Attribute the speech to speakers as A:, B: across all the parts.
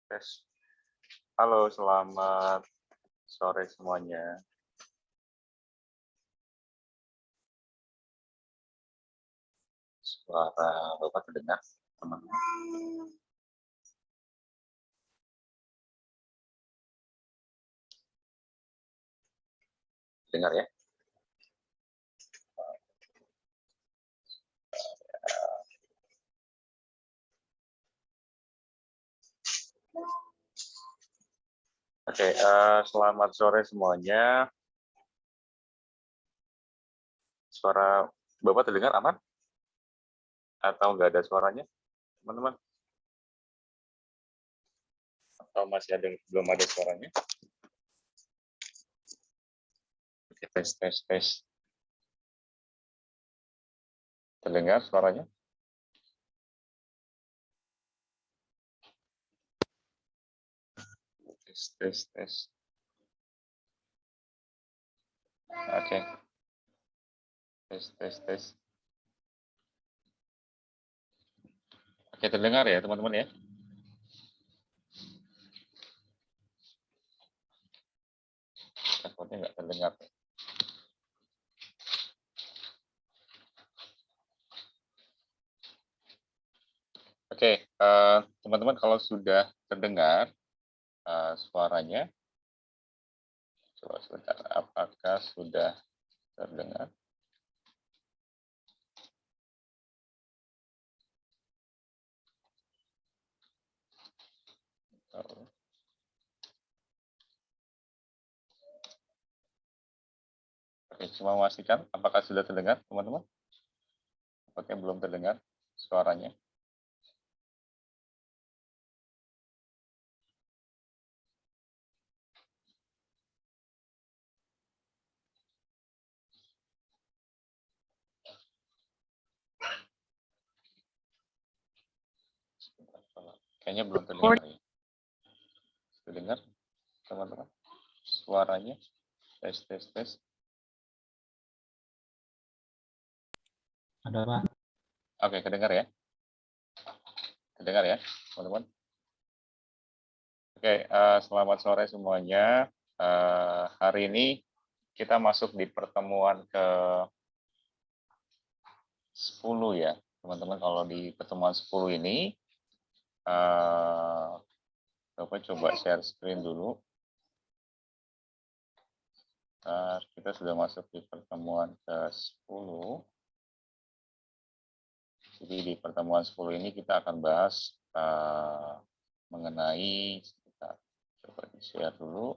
A: Tes. Halo, selamat sore semuanya. Suara Bapak terdengar, teman-teman? Dengar ya? Oke, selamat sore semuanya. Suara Bapak terdengar aman? Atau nggak ada suaranya, teman-teman? Atau masih belum ada suaranya? Oke, tes. Terdengar suaranya? Tes. Oke. Tes. Oke, terdengar ya, teman-teman ya? Takutnya nggak terdengar. Oke, teman-teman kalau sudah terdengar suaranya, coba sebentar, apakah sudah terdengar? Oke, cuma memastikan apakah sudah terdengar, teman-teman? Apakah belum terdengar suaranya? Kayaknya belum terdengar ya. Terdengar, teman-teman? Suaranya? Tes.
B: Ada, Pak.
A: Oke, kedengar ya? Kedengar ya, teman-teman? Oke, selamat sore semuanya. Hari ini kita masuk di pertemuan ke-10 ya, teman-teman. Kalau di pertemuan 10 ini, Bapak coba share screen dulu. Kita sudah masuk di pertemuan ke-10. Jadi di pertemuan 10 ini kita akan bahas mengenai, kita coba di-share dulu.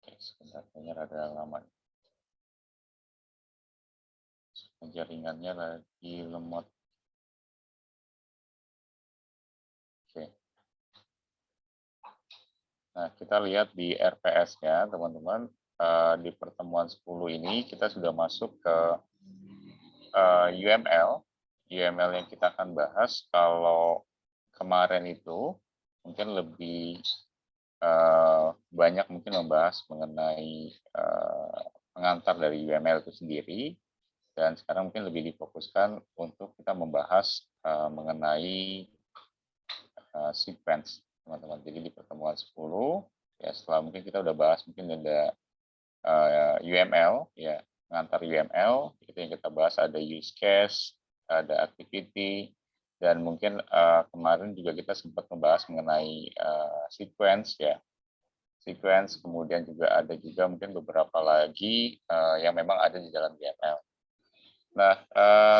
A: Oke, sebentar, kayaknya rada lama. Jaringannya lagi lemot. Oke. Nah, kita lihat di RPS-nya, teman-teman. Di pertemuan 10 ini kita sudah masuk ke UML. UML yang kita akan bahas kalau kemarin itu mungkin lebih banyak mungkin membahas mengenai pengantar dari UML itu sendiri, dan sekarang mungkin lebih difokuskan untuk kita membahas mengenai sequence, teman-teman. Jadi di pertemuan 10, ya setelah mungkin kita udah bahas mungkin ada UML, ya pengantar UML, itu yang kita bahas ada use case, ada activity, dan mungkin kemarin juga kita sempat membahas mengenai sequence, ya. Sequence, kemudian juga ada juga mungkin beberapa lagi yang memang ada di dalam UML. Nah,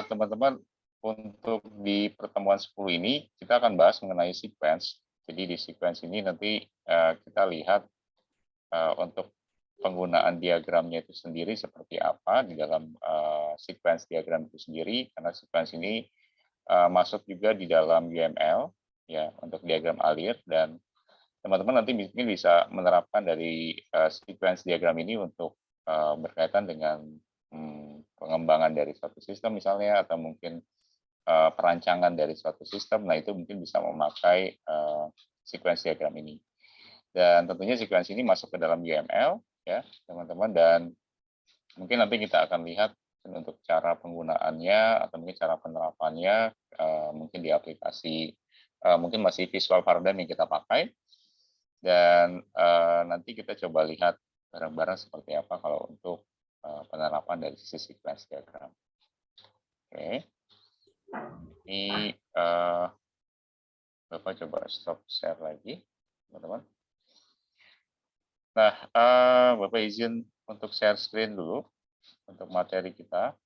A: teman-teman, untuk di pertemuan 10 ini, kita akan bahas mengenai sequence. Jadi di sequence ini nanti kita lihat untuk penggunaan diagramnya itu sendiri seperti apa di dalam sequence diagram itu sendiri, karena sequence ini masuk juga di dalam UML, ya, untuk diagram alir, dan teman-teman nanti mungkin bisa menerapkan dari sequence diagram ini untuk berkaitan dengan pengembangan dari suatu sistem misalnya, atau mungkin perancangan dari suatu sistem. Nah, itu mungkin bisa memakai sequence diagram ini. Dan tentunya sequence ini masuk ke dalam UML, ya, teman-teman. Dan mungkin nanti kita akan lihat untuk cara penggunaannya atau mungkin cara penerapannya mungkin di aplikasi mungkin masih visual paradigm yang kita pakai, dan nanti kita coba lihat bareng-bareng seperti apa kalau untuk penerapan dari sisi sequence diagram. Oke, ini Bapak coba stop share lagi, teman-teman. Nah, Bapak izin untuk share screen dulu untuk materi kita.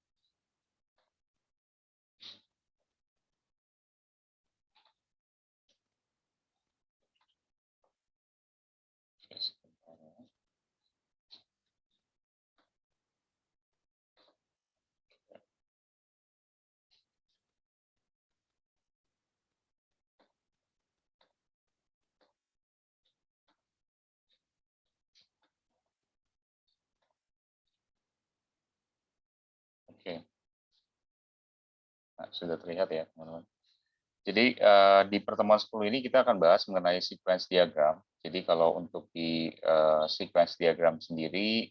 A: Oke, nah, sudah terlihat ya, teman-teman. Jadi di pertemuan 10 ini kita akan bahas mengenai sequence diagram. Jadi kalau untuk di sequence diagram sendiri,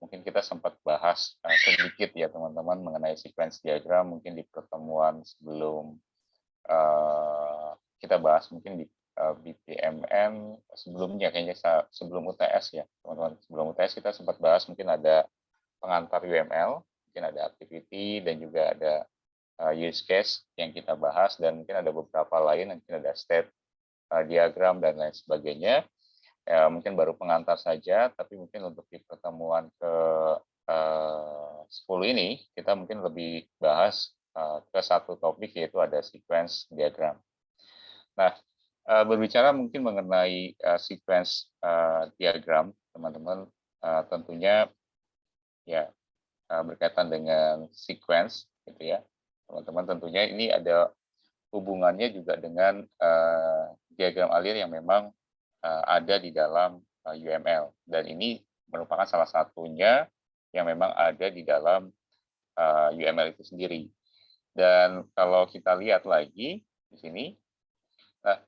A: mungkin kita sempat bahas sedikit ya teman-teman mengenai sequence diagram mungkin di pertemuan sebelum kita bahas mungkin di BPMN sebelumnya, kayaknya sebelum UTS ya teman-teman. Sebelum UTS kita sempat bahas mungkin ada pengantar UML, mungkin ada activity dan juga ada use case yang kita bahas, dan mungkin ada beberapa lain, mungkin ada state diagram dan lain sebagainya. Mungkin baru pengantar saja, tapi mungkin untuk di pertemuan ke 10 ini kita mungkin lebih bahas ke satu topik, yaitu ada sequence diagram. Nah, berbicara mungkin mengenai sequence diagram, teman-teman, tentunya ya berkaitan dengan sequence, gitu ya. Teman-teman tentunya ini ada hubungannya juga dengan diagram alir yang memang ada di dalam UML, dan ini merupakan salah satunya yang memang ada di dalam UML itu sendiri. Dan kalau kita lihat lagi di sini, nah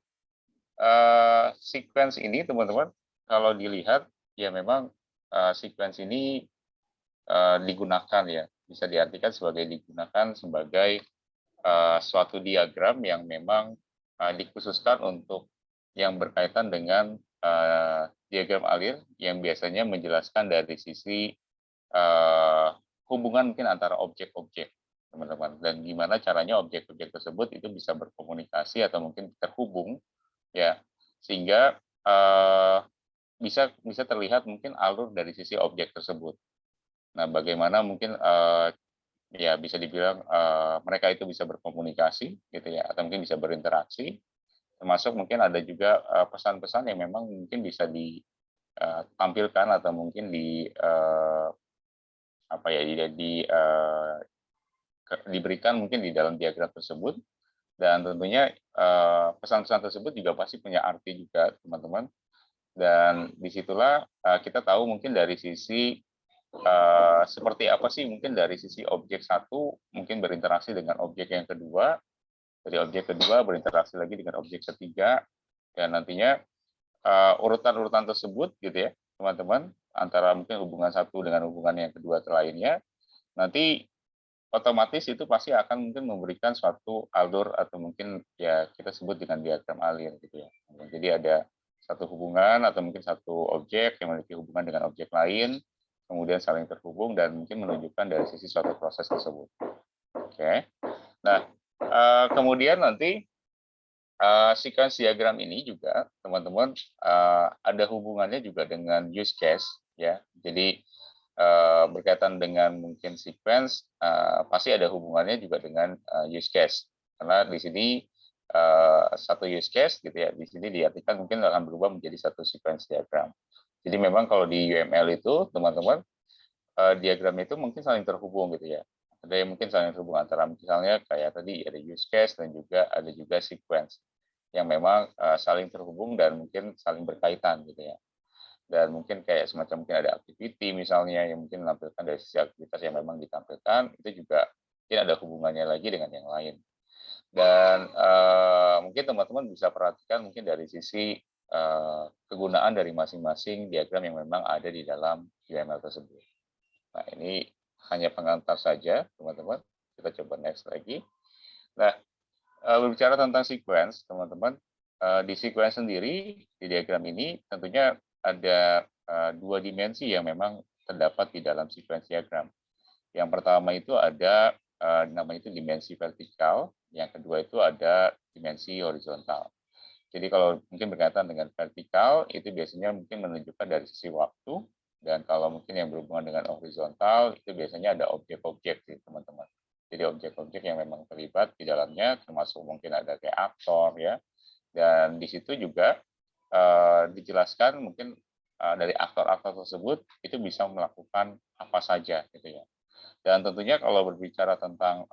A: sequence ini teman-teman kalau dilihat ya memang sequence ini digunakan ya, bisa diartikan sebagai digunakan sebagai suatu diagram yang memang dikhususkan untuk yang berkaitan dengan diagram alir yang biasanya menjelaskan dari sisi hubungan mungkin antara objek-objek, teman-teman, dan gimana caranya objek-objek tersebut itu bisa berkomunikasi atau mungkin terhubung ya, sehingga bisa terlihat mungkin alur dari sisi objek tersebut. Nah, bagaimana mungkin ya bisa dibilang mereka itu bisa berkomunikasi gitu ya, atau mungkin bisa berinteraksi, termasuk mungkin ada juga pesan-pesan yang memang mungkin bisa ditampilkan atau mungkin diberikan mungkin di dalam diagram tersebut. Dan tentunya pesan-pesan tersebut juga pasti punya arti juga, teman-teman. Dan disitulah kita tahu mungkin dari sisi seperti apa sih mungkin dari sisi objek satu mungkin berinteraksi dengan objek yang kedua, dari objek kedua berinteraksi lagi dengan objek ketiga, dan nantinya urutan-urutan tersebut gitu ya teman-teman, antara mungkin hubungan satu dengan hubungan yang kedua lainnya, nanti otomatis itu pasti akan mungkin memberikan suatu alur atau mungkin ya kita sebut dengan diagram alir gitu ya. Jadi ada satu hubungan atau mungkin satu objek yang memiliki hubungan dengan objek lain, kemudian saling terhubung dan mungkin menunjukkan dari sisi suatu proses tersebut. Oke. Nah, kemudian nanti sequence diagram ini juga teman-teman ada hubungannya juga dengan use case ya. Jadi berkaitan dengan mungkin sequence pasti ada hubungannya juga dengan use case, karena di sini satu use case gitu ya, di sini diartikan mungkin akan berubah menjadi satu sequence diagram. Jadi memang kalau di UML itu teman-teman diagram itu mungkin saling terhubung gitu ya. Ada yang mungkin saling terhubung antara misalnya kayak tadi ada use case dan juga ada juga sequence yang memang saling terhubung dan mungkin saling berkaitan gitu ya. Dan mungkin kayak semacam mungkin ada activity misalnya yang mungkin menampilkan dari sisi aktivitas yang memang ditampilkan, itu juga mungkin ada hubungannya lagi dengan yang lain. Dan mungkin teman-teman bisa perhatikan mungkin dari sisi kegunaan dari masing-masing diagram yang memang ada di dalam UML tersebut. Nah, ini hanya pengantar saja, teman-teman. Kita coba next lagi. Nah, berbicara tentang sequence, teman-teman, di sequence sendiri, di diagram ini tentunya ada dua dimensi yang memang terdapat di dalam sequence diagram. Yang pertama itu ada namanya itu dimensi vertikal, yang kedua itu ada dimensi horizontal. Jadi kalau mungkin berkaitan dengan vertikal, itu biasanya mungkin menunjukkan dari sisi waktu, dan kalau mungkin yang berhubungan dengan horizontal, itu biasanya ada objek-objek sih, teman-teman. Jadi objek-objek yang memang terlibat di dalamnya, termasuk mungkin ada kayak aktor ya, dan di situ juga dijelaskan mungkin dari aktor-aktor tersebut itu bisa melakukan apa saja gitu ya. Dan tentunya kalau berbicara tentang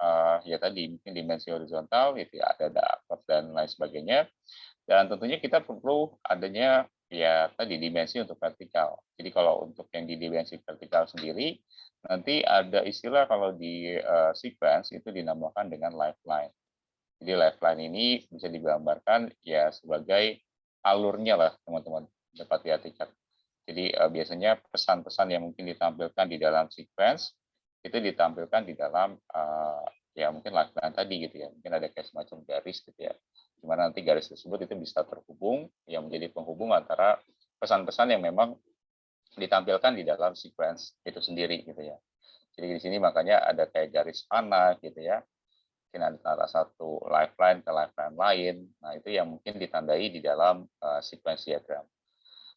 A: ya tadi mungkin dimensi horizontal itu ya ada aktor dan lain sebagainya. Dan tentunya kita perlu adanya ya tadi dimensi untuk vertikal. Jadi kalau untuk yang di dimensi vertikal sendiri nanti ada istilah kalau di sequence itu dinamakan dengan lifeline. Jadi lifeline ini bisa digambarkan ya sebagai alurnya lah teman-teman dapat diartikan. Jadi biasanya pesan-pesan yang mungkin ditampilkan di dalam sequence itu ditampilkan di dalam ya mungkin lifeline tadi gitu ya. Mungkin ada kayak semacam garis gitu ya. Di mana nanti garis tersebut itu bisa terhubung yang menjadi penghubung antara pesan-pesan yang memang ditampilkan di dalam sequence itu sendiri gitu ya. Jadi di sini makanya ada kayak garis panah gitu ya. Mungkin antara satu lifeline ke lifeline lain. Nah, itu yang mungkin ditandai di dalam sequence diagram.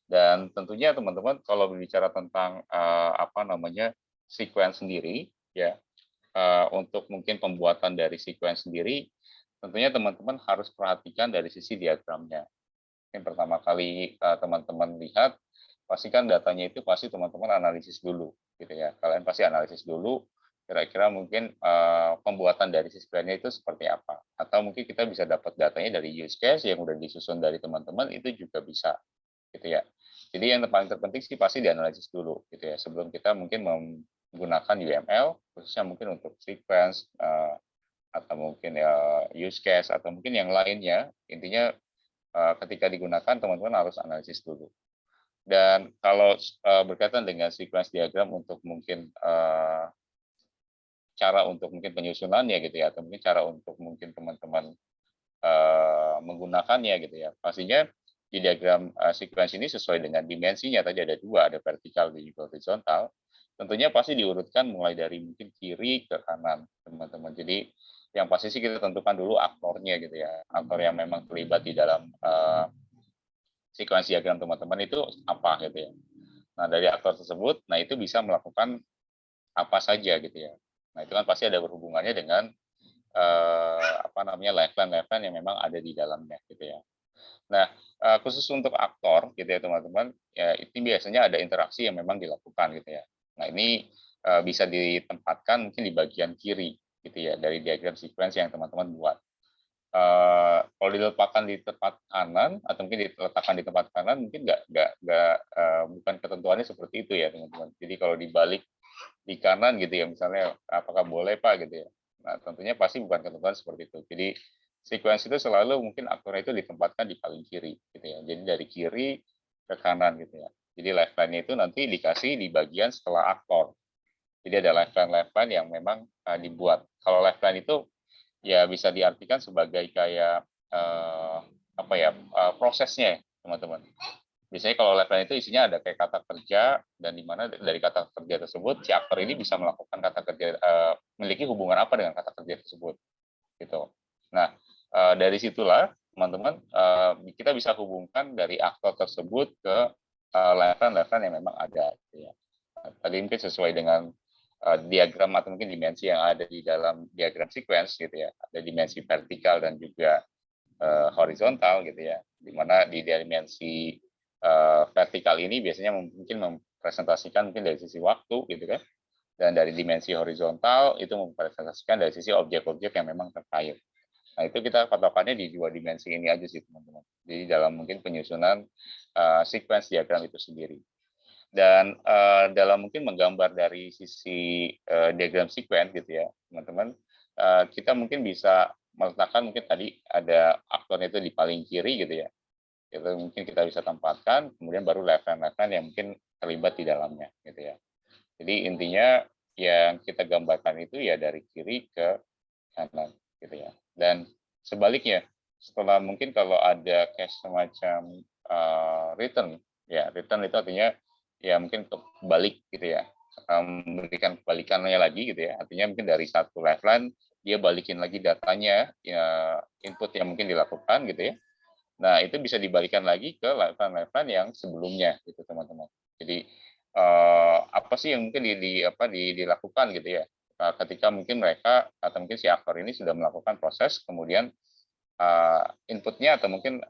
A: Dan tentunya teman-teman kalau berbicara tentang apa namanya sequence sendiri ya untuk mungkin pembuatan dari sequence sendiri tentunya teman-teman harus perhatikan dari sisi diagramnya. Yang pertama kali teman-teman lihat pastikan datanya itu pasti teman-teman analisis dulu gitu ya. Kalian pasti analisis dulu kira-kira mungkin pembuatan dari sequence-nya itu seperti apa. Atau mungkin kita bisa dapat datanya dari use case yang udah disusun dari teman-teman itu juga bisa gitu ya. Jadi yang paling terpenting sih pasti dianalisis dulu gitu ya sebelum kita mungkin menggunakan UML khususnya mungkin untuk sequence atau mungkin ya use case atau mungkin yang lainnya. Intinya ketika digunakan teman-teman harus analisis dulu. Dan kalau berkaitan dengan sequence diagram untuk mungkin cara untuk mungkin penyusunannya gitu ya atau mungkin cara untuk mungkin teman-teman menggunakannya gitu ya. Pastinya di diagram sequence ini sesuai dengan dimensinya tadi ada dua, ada vertikal dan juga horizontal. Tentunya pasti diurutkan mulai dari mungkin kiri ke kanan, teman-teman. Jadi yang pasti sih kita tentukan dulu aktornya gitu ya, aktor yang memang terlibat di dalam sequence diagram teman-teman itu apa gitu ya. Nah dari aktor tersebut, nah itu bisa melakukan apa saja gitu ya. Nah itu kan pasti ada berhubungannya dengan apa namanya lifeline yang memang ada di dalamnya gitu ya. Nah, khusus untuk aktor gitu ya teman-teman, ya itu biasanya ada interaksi yang memang dilakukan gitu ya. Nah ini bisa ditempatkan mungkin di bagian kiri gitu ya dari diagram sequence yang teman-teman buat. Kalau diletakkan di tempat kanan atau mungkin diletakkan di tempat kanan mungkin nggak bukan ketentuannya seperti itu ya teman-teman. Jadi kalau dibalik di kanan gitu ya misalnya apakah boleh Pak gitu ya. Nah, tentunya pasti bukan ketentuan seperti itu. Jadi sequence itu selalu mungkin aktornya itu ditempatkan di paling kiri gitu ya. Jadi dari kiri ke kanan gitu ya. Jadi lifeline-nya itu nanti dikasih di bagian setelah aktor. Jadi ada lifeline yang memang dibuat. Kalau lifeline itu ya bisa diartikan sebagai kayak apa ya prosesnya teman-teman. Biasanya kalau lifeline itu isinya ada kayak kata kerja dan di mana dari kata kerja tersebut si aktor ini bisa melakukan kata kerja memiliki hubungan apa dengan kata kerja tersebut gitu. Nah dari situlah teman-teman kita bisa hubungkan dari aktor tersebut ke lifeline yang memang ada. Gitu ya. Tadi mungkin sesuai dengan diagram atau mungkin dimensi yang ada di dalam diagram sequence gitu ya. Ada dimensi vertikal dan juga horizontal gitu ya. Di mana di dimensi vertikal ini biasanya mungkin mempresentasikan mungkin dari sisi waktu gitu kan. Dan dari dimensi horizontal itu mempresentasikan dari sisi objek-objek yang memang terkait. Nah, itu kita patokannya di dua dimensi ini aja sih, teman-teman. Jadi dalam mungkin penyusunan sequence diagram itu sendiri. Dan dalam mungkin menggambar dari sisi diagram sequence gitu ya, teman-teman, kita mungkin bisa meletakkan mungkin tadi ada aktornya itu di paling kiri gitu ya. Itu mungkin kita bisa tempatkan, kemudian baru lifeline yang mungkin terlibat di dalamnya gitu ya. Jadi intinya yang kita gambarkan itu ya dari kiri ke kanan gitu ya. Dan sebaliknya, setelah mungkin kalau ada case semacam return, ya return itu artinya ya mungkin kebalik gitu ya, memberikan kebalikannya lagi gitu ya. Artinya mungkin dari satu lifeline dia balikin lagi datanya, ya input yang mungkin dilakukan gitu ya. Nah, itu bisa dibalikan lagi ke lifeline-lifeline yang sebelumnya gitu, teman-teman. Jadi apa sih yang mungkin dilakukan gitu ya? Ketika mungkin mereka atau mungkin si aktor ini sudah melakukan proses, kemudian inputnya atau mungkin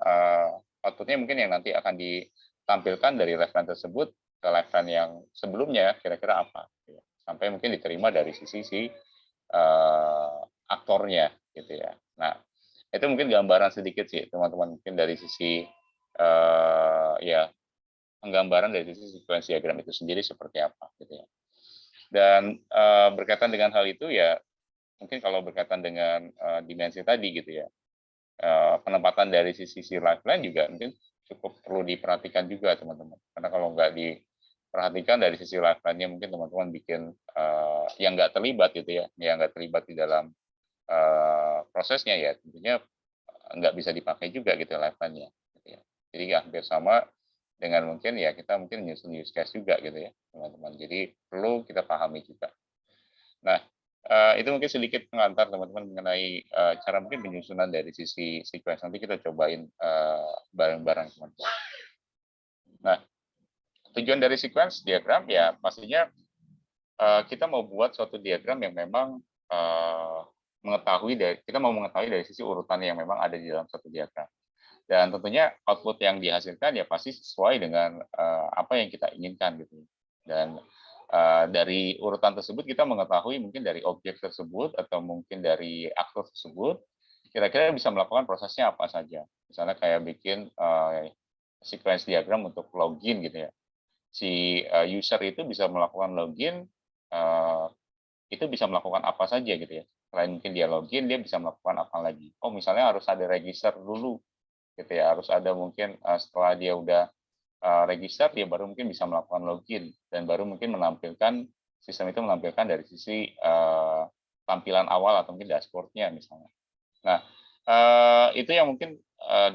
A: outputnya mungkin yang nanti akan ditampilkan dari lifeline tersebut ke lifeline yang sebelumnya kira-kira apa? Gitu ya. Sampai mungkin diterima dari sisi si aktornya gitu ya. Nah, itu mungkin gambaran sedikit sih teman-teman, mungkin dari sisi ya penggambaran dari sisi sequence diagram itu sendiri seperti apa gitu ya. Dan berkaitan dengan hal itu ya mungkin kalau berkaitan dengan dimensi tadi gitu ya, penempatan dari sisi lifeline juga mungkin cukup perlu diperhatikan juga teman-teman. Karena kalau nggak diperhatikan dari sisi lifeline-nya mungkin teman-teman bikin yang nggak terlibat gitu ya, yang nggak terlibat di dalam prosesnya ya tentunya nggak bisa dipakai juga gitu lifeline-nya. Gitu ya. Jadi hampir sama dengan mungkin ya kita mungkin menyusun use case juga gitu ya teman-teman. Jadi perlu kita pahami juga. Nah, itu mungkin sedikit pengantar teman-teman mengenai cara mungkin penyusunan dari sisi sequence. Nanti kita cobain bareng-bareng teman-teman. Nah, tujuan dari sequence diagram ya pastinya kita mau buat suatu diagram yang memang kita mau mengetahui dari sisi urutan yang memang ada di dalam satu diagram. Dan tentunya output yang dihasilkan ya pasti sesuai dengan apa yang kita inginkan gitu. Dan dari urutan tersebut kita mengetahui mungkin dari objek tersebut atau mungkin dari aktor tersebut kira-kira bisa melakukan prosesnya apa saja. Misalnya kayak bikin sequence diagram untuk login gitu ya. Si user itu bisa melakukan login, itu bisa melakukan apa saja gitu ya. Selain mungkin dia login, dia bisa melakukan apa lagi. Oh misalnya harus ada register dulu gitu ya, harus ada mungkin setelah dia udah register dia baru mungkin bisa melakukan login dan baru mungkin menampilkan sistem itu menampilkan dari sisi tampilan awal atau mungkin dashboardnya misalnya. Nah itu yang mungkin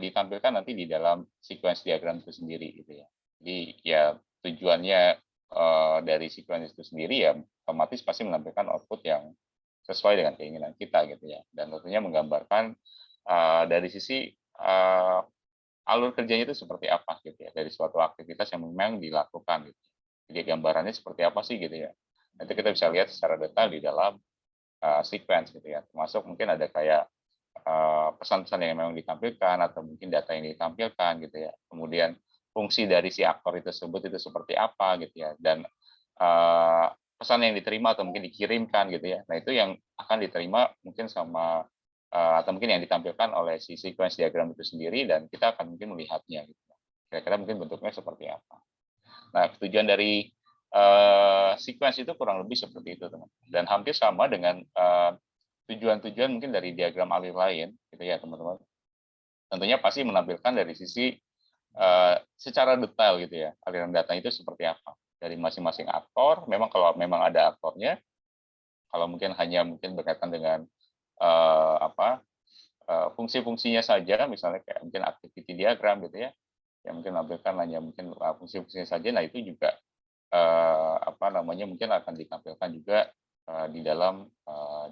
A: ditampilkan nanti di dalam sequence diagram itu sendiri gitu ya. Jadi ya tujuannya dari sequence itu sendiri ya otomatis pasti menampilkan output yang sesuai dengan keinginan kita gitu ya, dan tentunya menggambarkan dari sisi alur kerjanya itu seperti apa gitu ya dari suatu aktivitas yang memang dilakukan gitu. Jadi gambarannya seperti apa sih gitu ya. Nanti kita bisa lihat secara detail di dalam sequence gitu ya. Termasuk mungkin ada kayak pesan-pesan yang memang ditampilkan atau mungkin data yang ditampilkan gitu ya. Kemudian fungsi dari si aktor itu tersebut itu seperti apa gitu ya. Dan pesan yang diterima atau mungkin dikirimkan gitu ya. Nah itu yang akan diterima mungkin sama atau mungkin yang ditampilkan oleh si sequence diagram itu sendiri dan kita akan mungkin melihatnya gitu. Kira-kira mungkin bentuknya seperti apa. Nah, tujuan dari sequence itu kurang lebih seperti itu, teman. Dan hampir sama dengan tujuan-tujuan mungkin dari diagram alir lain, gitu ya, teman-teman. Tentunya pasti menampilkan dari sisi secara detail gitu ya, aliran data itu seperti apa dari masing-masing aktor. Memang kalau memang ada aktornya, kalau mungkin hanya mungkin berkaitan dengan fungsi-fungsinya saja, misalnya kayak mungkin activity diagram gitu ya, yang mungkin menampilkan hanya mungkin fungsi-fungsinya saja, nah itu juga mungkin akan ditampilkan juga di dalam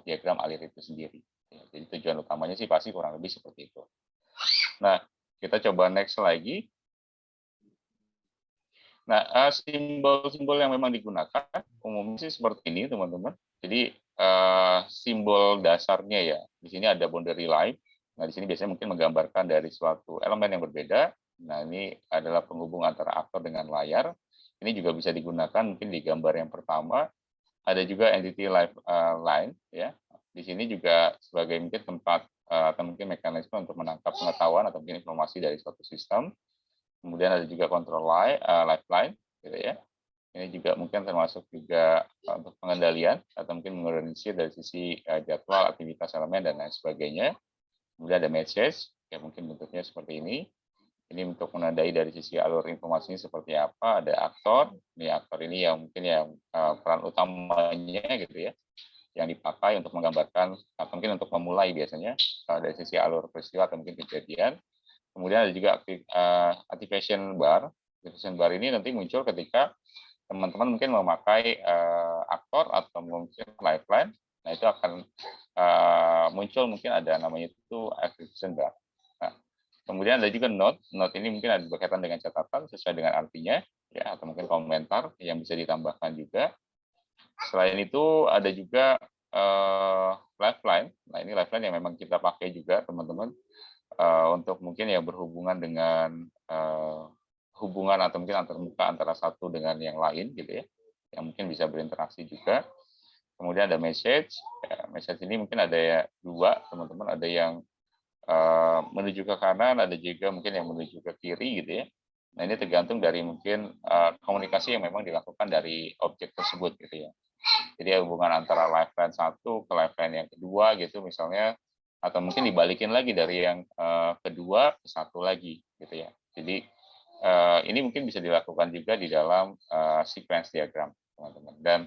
A: diagram alir itu sendiri. Jadi tujuan utamanya sih pasti kurang lebih seperti itu. Nah, kita coba next lagi. Nah, simbol-simbol yang memang digunakan umumnya sih seperti ini, teman-teman. Jadi simbol dasarnya ya, di sini ada boundary line. Nah, di sini biasanya mungkin menggambarkan dari suatu elemen yang berbeda. Nah, ini adalah penghubung antara aktor dengan layar. Ini juga bisa digunakan mungkin di gambar yang pertama. Ada juga entity line, ya. Di sini juga sebagai mungkin tempat atau mungkin mekanisme untuk menangkap pengetahuan atau mungkin informasi dari suatu sistem. Kemudian ada juga control lifeline, gitu ya. Ini juga mungkin termasuk juga untuk pengendalian atau mungkin mengorganisir dari sisi jadwal, aktivitas elemen dan lain sebagainya. Kemudian ada message, ya mungkin bentuknya seperti ini. Ini untuk menandai dari sisi alur informasinya seperti apa. Ada aktor, ini aktor ini yang mungkin yang peran utamanya gitu ya, yang dipakai untuk menggambarkan atau mungkin untuk memulai biasanya dari sisi alur peristiwa atau mungkin kejadian. Kemudian ada juga activation bar. Activation bar ini nanti muncul ketika teman-teman mungkin memakai aktor atau mungkin lifeline. Nah, itu akan muncul mungkin ada namanya itu activation bar. Nah, kemudian ada juga note. Note ini mungkin ada berkaitan dengan catatan sesuai dengan artinya, ya, atau mungkin komentar yang bisa ditambahkan juga. Selain itu ada juga lifeline. Nah, ini lifeline yang memang kita pakai juga teman-teman untuk mungkin ya berhubungan dengan hubungan atau mungkin antar muka antara satu dengan yang lain gitu ya, yang mungkin bisa berinteraksi juga. Kemudian ada message. Ya, message ini mungkin ada ya dua teman-teman, ada yang menuju ke kanan, ada juga mungkin yang menuju ke kiri gitu ya. Nah, ini tergantung dari mungkin komunikasi yang memang dilakukan dari objek tersebut gitu ya. Jadi hubungan antara lifeline satu ke lifeline yang kedua gitu misalnya, atau mungkin dibalikin lagi dari yang kedua ke satu lagi gitu ya. Jadi ini mungkin bisa dilakukan juga di dalam sequence diagram teman-teman. Dan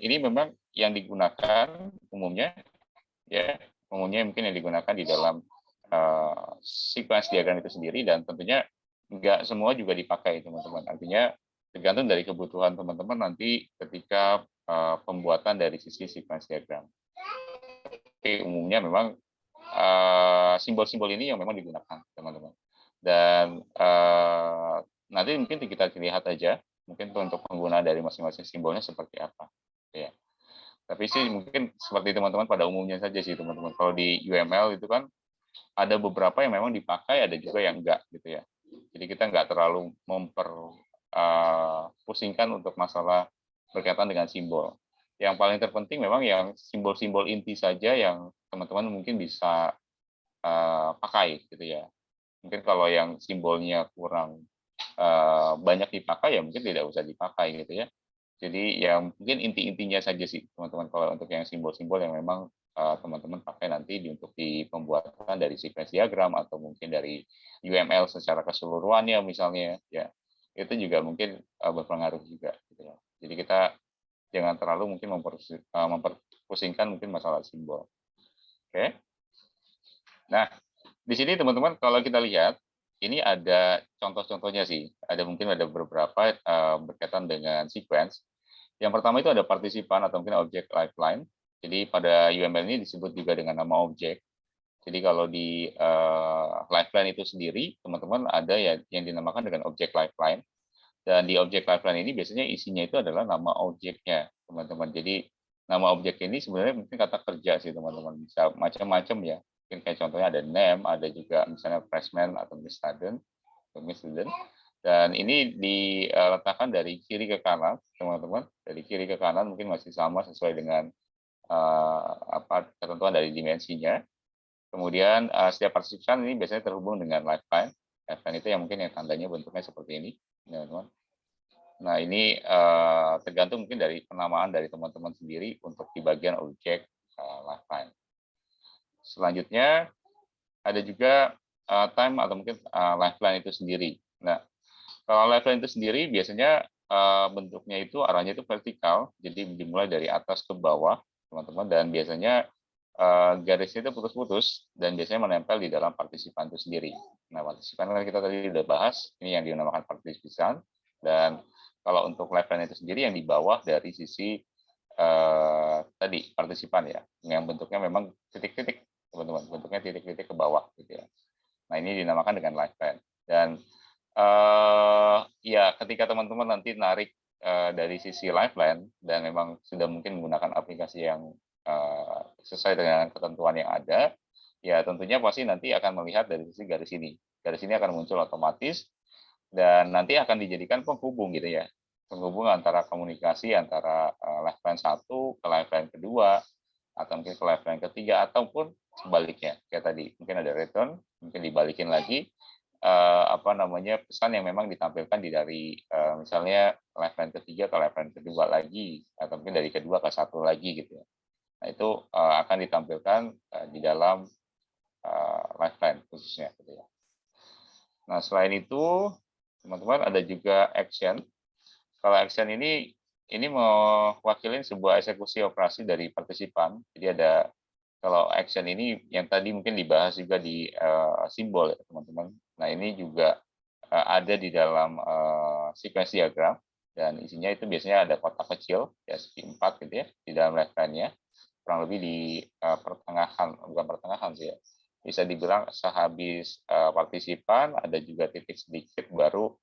A: ini memang yang digunakan umumnya ya, umumnya mungkin yang digunakan di dalam sequence diagram itu sendiri, dan tentunya nggak semua juga dipakai teman-teman. Artinya tergantung dari kebutuhan teman-teman nanti ketika pembuatan dari sisi sequence diagram. Tapi umumnya memang simbol-simbol ini yang memang digunakan teman-teman. Dan nanti mungkin kita lihat aja mungkin untuk penggunaan dari masing-masing simbolnya seperti apa. Ya. Tapi sih mungkin seperti teman-teman pada umumnya saja sih teman-teman. Kalau di UML itu kan ada beberapa yang memang dipakai, ada juga yang enggak gitu ya. Jadi kita nggak terlalu pusingkan untuk masalah berkaitan dengan simbol. Yang paling terpenting memang yang simbol-simbol inti saja yang teman-teman mungkin bisa pakai gitu ya. Mungkin kalau yang simbolnya kurang banyak dipakai ya mungkin tidak usah dipakai gitu ya. Jadi yang mungkin inti-intinya saja sih teman-teman kalau untuk yang simbol-simbol yang memang teman-teman pakai nanti untuk di pembuatan dari sequence diagram atau mungkin dari UML secara keseluruhannya misalnya ya, itu juga mungkin berpengaruh juga gitu ya. Jadi kita jangan terlalu mungkin memperpusingkan mungkin masalah simbol. Oke. Nah, di sini teman-teman kalau kita lihat ini ada contoh-contohnya sih. Ada mungkin ada beberapa berkaitan dengan sequence. Yang pertama itu ada partisipan atau mungkin objek lifeline. Jadi pada UML ini disebut juga dengan nama objek. Jadi kalau di lifeline itu sendiri, teman-teman ada ya yang dinamakan dengan objek lifeline. Dan di objek lifeline ini biasanya isinya itu adalah nama objeknya, teman-teman. Jadi nama objek ini sebenarnya mungkin kata kerja sih, teman-teman. Bisa macam-macam ya. Mungkin kayak contohnya ada name, ada juga misalnya freshman atau student. Dan ini diletakkan dari kiri ke kanan, teman-teman. Dari kiri ke kanan mungkin masih sama sesuai dengan ketentuan dari dimensinya. Kemudian setiap partisipan ini biasanya terhubung dengan lifeline. Lifeline itu yang mungkin yang tandanya bentuknya seperti ini, teman-teman. Nah, ini tergantung mungkin dari penamaan dari teman-teman sendiri untuk di bagian objek lifeline. Selanjutnya ada juga time atau mungkin lifeline itu sendiri. Nah, kalau lifeline itu sendiri biasanya bentuknya itu arahnya itu vertikal, jadi dimulai dari atas ke bawah, teman-teman, dan biasanya garisnya itu putus-putus dan biasanya menempel di dalam partisipan itu sendiri. Nah, partisipan kan kita tadi sudah bahas, ini yang dinamakan partisipan, dan kalau untuk lifeline itu sendiri yang di bawah dari sisi tadi partisipan ya, yang bentuknya memang titik-titik, teman-teman, bentuknya titik-titik ke bawah gitu ya. Nah, ini dinamakan dengan lifeline. Dan ya ketika teman-teman nanti narik dari sisi lifeline dan memang sudah mungkin menggunakan aplikasi yang sesuai dengan ketentuan yang ada, ya tentunya pasti nanti akan melihat dari sisi garis ini. Garis ini akan muncul otomatis dan nanti akan dijadikan penghubung gitu ya. Penghubung antara komunikasi antara lifeline 1 ke lifeline kedua atau mungkin ke lifeline ketiga ataupun sebaliknya. Kayak tadi mungkin ada return, mungkin dibalikin lagi pesan yang memang ditampilkan di dari misalnya lifeline ketiga ke lifeline kedua lagi atau mungkin dari kedua ke satu lagi gitu ya. Nah, itu akan ditampilkan di dalam lifeline khususnya gitu ya. Nah, selain itu, teman-teman ada juga action. Kalau action ini mewakili sebuah eksekusi operasi dari partisipan. Jadi ada, kalau action ini yang tadi mungkin dibahas juga di simbol ya teman-teman. Nah ini juga ada di dalam sequence diagram, dan isinya itu biasanya ada kotak kecil ya segi 4 gitu ya di dalam left line-nya, kurang lebih di pertengahan, bukan pertengahan sih ya, bisa dibilang sehabis partisipan ada juga titik sedikit, baru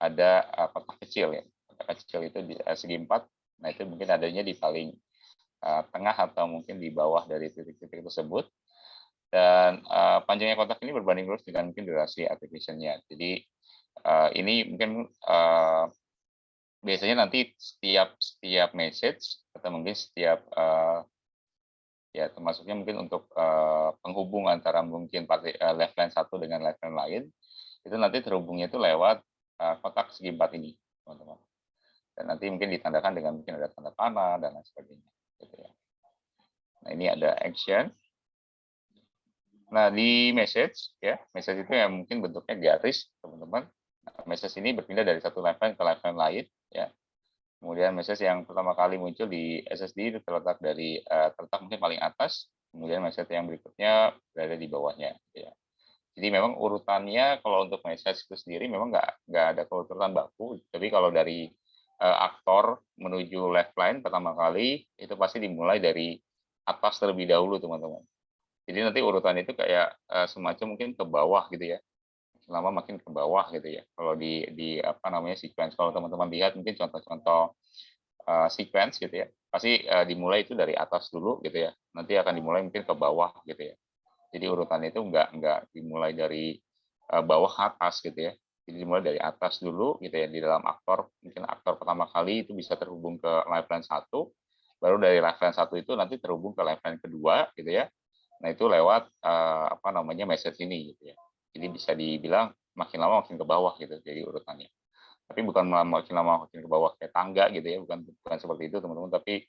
A: ada kotak kecil ya. Kotak kecil itu di segi 4. Nah itu mungkin adanya di paling tengah atau mungkin di bawah dari titik-titik tersebut. Dan panjangnya kotak ini berbanding lurus dengan mungkin durasi activation-nya. Jadi ini mungkin biasanya nanti setiap message atau mungkin setiap ya termasuknya mungkin untuk penghubung antara mungkin left line satu dengan left line lain, itu nanti terhubungnya itu lewat kotak segi 4 ini, teman-teman. Dan nanti mungkin ditandakan dengan mungkin ada tanda panah dan lain sebagainya. Gitu ya. Nah ini ada action. Nah di message ya, message itu yang mungkin bentuknya garis, teman-teman. Nah, message ini berpindah dari satu left line ke left line lain, ya. Kemudian message yang pertama kali muncul di SSD itu terletak mungkin paling atas, kemudian message yang berikutnya berada di bawahnya. Ya. Jadi memang urutannya kalau untuk message itu sendiri memang nggak ada urutan baku, tapi kalau dari aktor menuju left line pertama kali itu pasti dimulai dari atas terlebih dahulu, teman-teman. Jadi nanti urutan itu kayak semacam mungkin ke bawah gitu ya, lama makin ke bawah gitu ya. Kalau di apa namanya sequence, kalau teman-teman lihat mungkin contoh-contoh sequence gitu ya, pasti dimulai itu dari atas dulu gitu ya. Nanti akan dimulai mungkin ke bawah gitu ya. Jadi urutannya itu nggak dimulai dari bawah ke atas gitu ya. Jadi dimulai dari atas dulu gitu ya, di dalam aktor. Mungkin aktor pertama kali itu bisa terhubung ke lifeline 1, baru dari lifeline 1 itu nanti terhubung ke lifeline kedua gitu ya. Nah itu lewat apa namanya message ini gitu ya. Jadi bisa dibilang makin lama makin ke bawah gitu jadi urutannya. Tapi bukan makin lama makin ke bawah kayak tangga gitu ya, bukan seperti itu teman-teman, tapi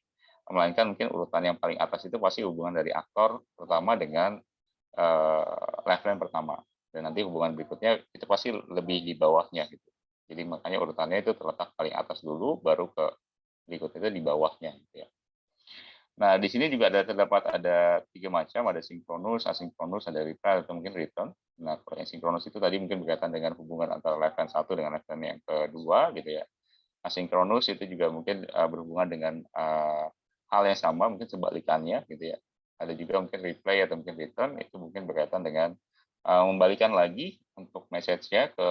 A: melainkan mungkin urutan yang paling atas itu pasti hubungan dari aktor pertama dengan lifeline pertama, dan nanti hubungan berikutnya itu pasti lebih di bawahnya gitu. Jadi makanya urutannya itu terletak paling atas dulu, baru ke berikutnya itu di bawahnya gitu ya. Nah, di sini juga terdapat ada 3 macam, ada sinkronus, asinkronus, ada reply atau mungkin return. Nah, kalau yang sinkronus itu tadi mungkin berkaitan dengan hubungan antara lifeline 1 dengan lifeline yang kedua gitu ya. Asinkronus itu juga mungkin berhubungan dengan hal yang sama, mungkin sebalikannya gitu ya. Ada juga mungkin reply atau mungkin return, itu mungkin berkaitan dengan membalikan lagi untuk message-nya ke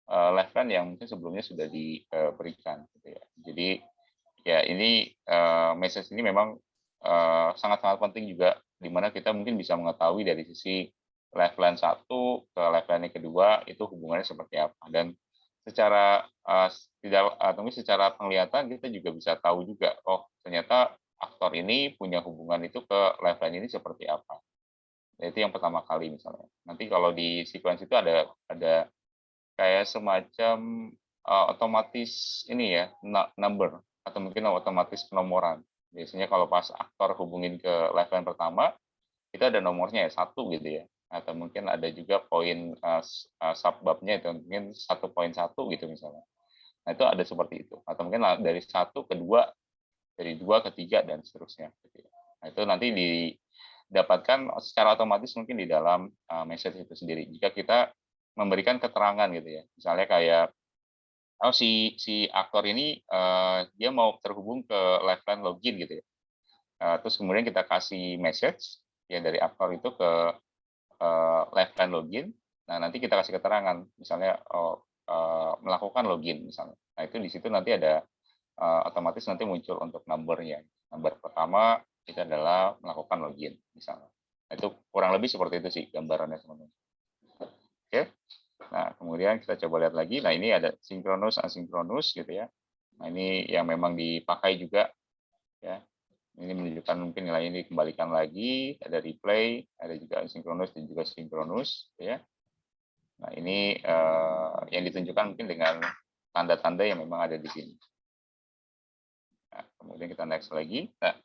A: lifeline yang mungkin sebelumnya sudah diberikan gitu ya. Jadi ya ini message ini memang sangat-sangat penting juga, di mana kita mungkin bisa mengetahui dari sisi lifeline 1 ke lifeline yang kedua itu hubungannya seperti apa, dan secara tidak atau secara penglihatan kita juga bisa tahu juga, oh ternyata aktor ini punya hubungan itu ke lifeline ini seperti apa. Nah, itu yang pertama kali misalnya. Nanti kalau di sequence itu ada kayak semacam otomatis ini ya, number atau mungkin otomatis penomoran. Biasanya kalau pas aktor hubungin ke lifeline pertama, itu ada nomornya ya, 1 gitu ya. Atau mungkin ada juga poin subbabnya itu mungkin 1.1 gitu misalnya. Nah, itu ada seperti itu. Atau mungkin dari 1 ke 2, dari 2 ke 3 dan seterusnya gitu ya. Nah, itu nanti didapatkan secara otomatis mungkin di dalam message itu sendiri. Jika kita memberikan keterangan gitu ya. Misalnya kayak oh si aktor ini dia mau terhubung ke lifeline login gitu ya. Terus kemudian kita kasih message ya dari aktor itu ke lifeline login. Nah, nanti kita kasih keterangan misalnya melakukan login misalnya. Nah, itu di situ nanti ada otomatis nanti muncul untuk number-nya. Number pertama itu adalah melakukan login misalnya. Nah, itu kurang lebih seperti itu sih gambarannya teman-teman. Oke. Nah, kemudian kita coba lihat lagi. Nah, ini ada sinkronus, asinkronus gitu ya. Nah, ini yang memang dipakai juga ya. Ini menunjukkan mungkin nilai ini dikembalikan lagi, ada replay, ada juga asinkronus dan juga sinkronus gitu ya. Nah, ini yang ditunjukkan mungkin dengan tanda-tanda yang memang ada di sini. Nah, kemudian kita next lagi. Nah,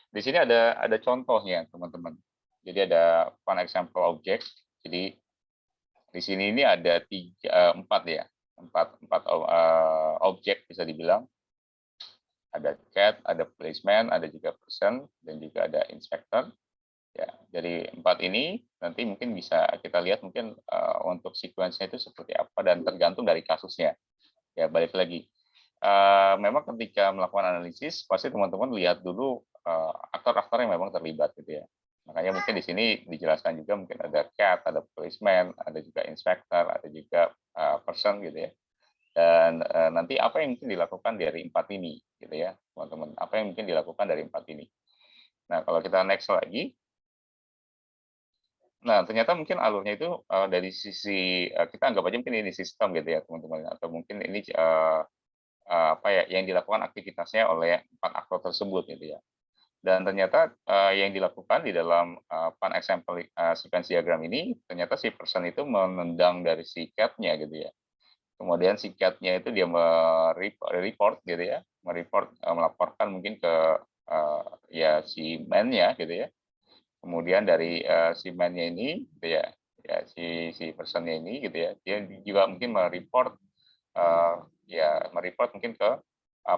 A: di sini ada contohnya, teman-teman. Jadi ada one example object. Jadi di sini ini ada empat ya, empat objek bisa dibilang. Ada cat, ada placement, ada juga person, dan juga ada inspector. Ya, dari empat ini nanti mungkin bisa kita lihat mungkin untuk sequence-nya itu seperti apa dan tergantung dari kasusnya. Ya, balik lagi. Memang ketika melakukan analisis pasti teman-teman lihat dulu aktor-aktor yang memang terlibat gitu ya. Makanya mungkin di sini dijelaskan juga mungkin ada cat, ada placement, ada juga inspector, ada juga person gitu ya. Dan nanti apa yang mungkin dilakukan dari empat ini gitu ya, teman-teman. Apa yang mungkin dilakukan dari empat ini. Nah, kalau kita next lagi, nah, ternyata mungkin alurnya itu dari sisi kita anggap aja mungkin ini sistem gitu ya, teman-teman, atau mungkin ini apa ya yang dilakukan aktivitasnya oleh empat aktor tersebut gitu ya. Dan ternyata yang dilakukan di dalam pan example sequence diagram ini, ternyata si person itu menendang dari si cat-nya gitu ya. Kemudian si cat-nya itu dia report gitu ya, melaporkan mungkin ke ya si man-nya gitu ya. Kemudian dari si man-nya ini gitu ya, ya si person-nya ini gitu ya, dia juga mungkin mereport mungkin ke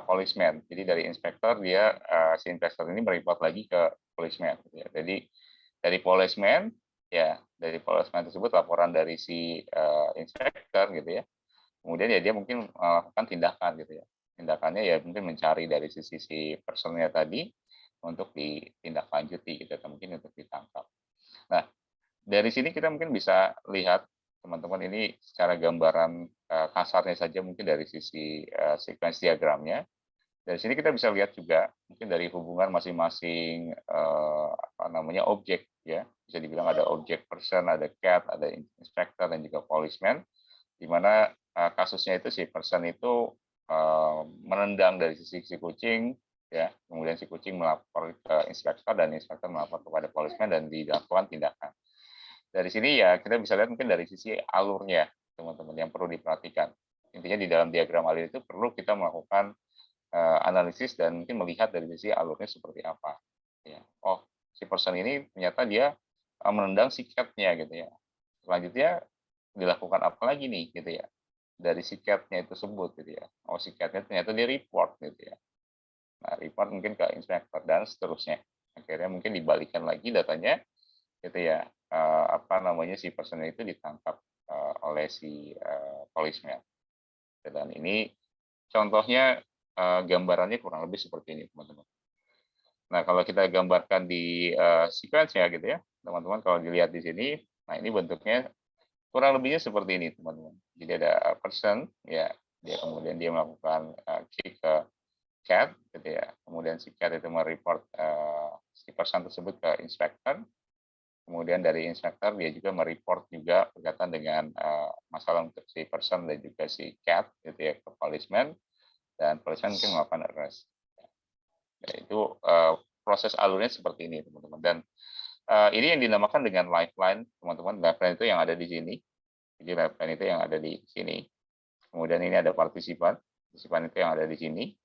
A: policeman. Jadi dari inspektor dia si inspektor ini mereport lagi ke policeman gitu ya. Jadi dari policeman ya, dari policeman tersebut laporan dari si inspektor gitu ya. Kemudian ya dia mungkin melakukan tindakan gitu ya. Tindakannya ya mungkin mencari dari sisi personnya tadi untuk ditindaklanjuti gitu atau mungkin untuk ditangkap. Nah, dari sini kita mungkin bisa lihat teman-teman ini secara gambaran kasarnya saja mungkin dari sisi sequence diagramnya. Dari sini kita bisa lihat juga mungkin dari hubungan masing-masing apa namanya objek ya. Bisa dibilang ada objek person, ada cat, ada inspector dan juga policeman, di mana kasusnya itu si person itu menendang dari sisi si kucing ya, kemudian si kucing melapor ke inspektor dan inspektor melapor kepada policeman dan dilakukan tindakan. Dari sini ya kita bisa lihat mungkin dari sisi alurnya teman-teman yang perlu diperhatikan. Intinya di dalam diagram alur itu perlu kita melakukan analisis dan mungkin melihat dari sisi alurnya seperti apa. Ya. Oh, si person ini ternyata dia menendang si cat-nya gitu ya. Selanjutnya dilakukan apa lagi nih gitu ya dari si cat-nya itu sebut gitu ya. Oh, si cat-nya ternyata dia report gitu ya. Nah, report mungkin ke inspektor dan seterusnya. Akhirnya mungkin dibalikan lagi datanya gitu ya. Apa namanya si person itu ditangkap oleh si policeman. Dan ini contohnya gambarannya kurang lebih seperti ini, teman-teman. Nah, kalau kita gambarkan di sequence-nya gitu ya, teman-teman kalau dilihat di sini, nah ini bentuknya kurang lebihnya seperti ini, teman-teman. Jadi ada person, ya, dia kemudian dia melakukan kick ke cat, gitu ya. Kemudian si cat itu mereport si person tersebut ke inspektor. Kemudian dari inspektor dia juga mereport juga berkaitan dengan masalah untuk si person dan juga si cat, gitu ya, ke policeman. Dan policeman mungkin melakukan arrest. Ya, itu proses alurnya seperti ini, teman-teman. Dan ini yang dinamakan dengan lifeline, teman-teman. Lifeline itu yang ada di sini. Jadi lifeline itu yang ada di sini. Kemudian ini ada partisipan. Partisipan itu yang ada di sini.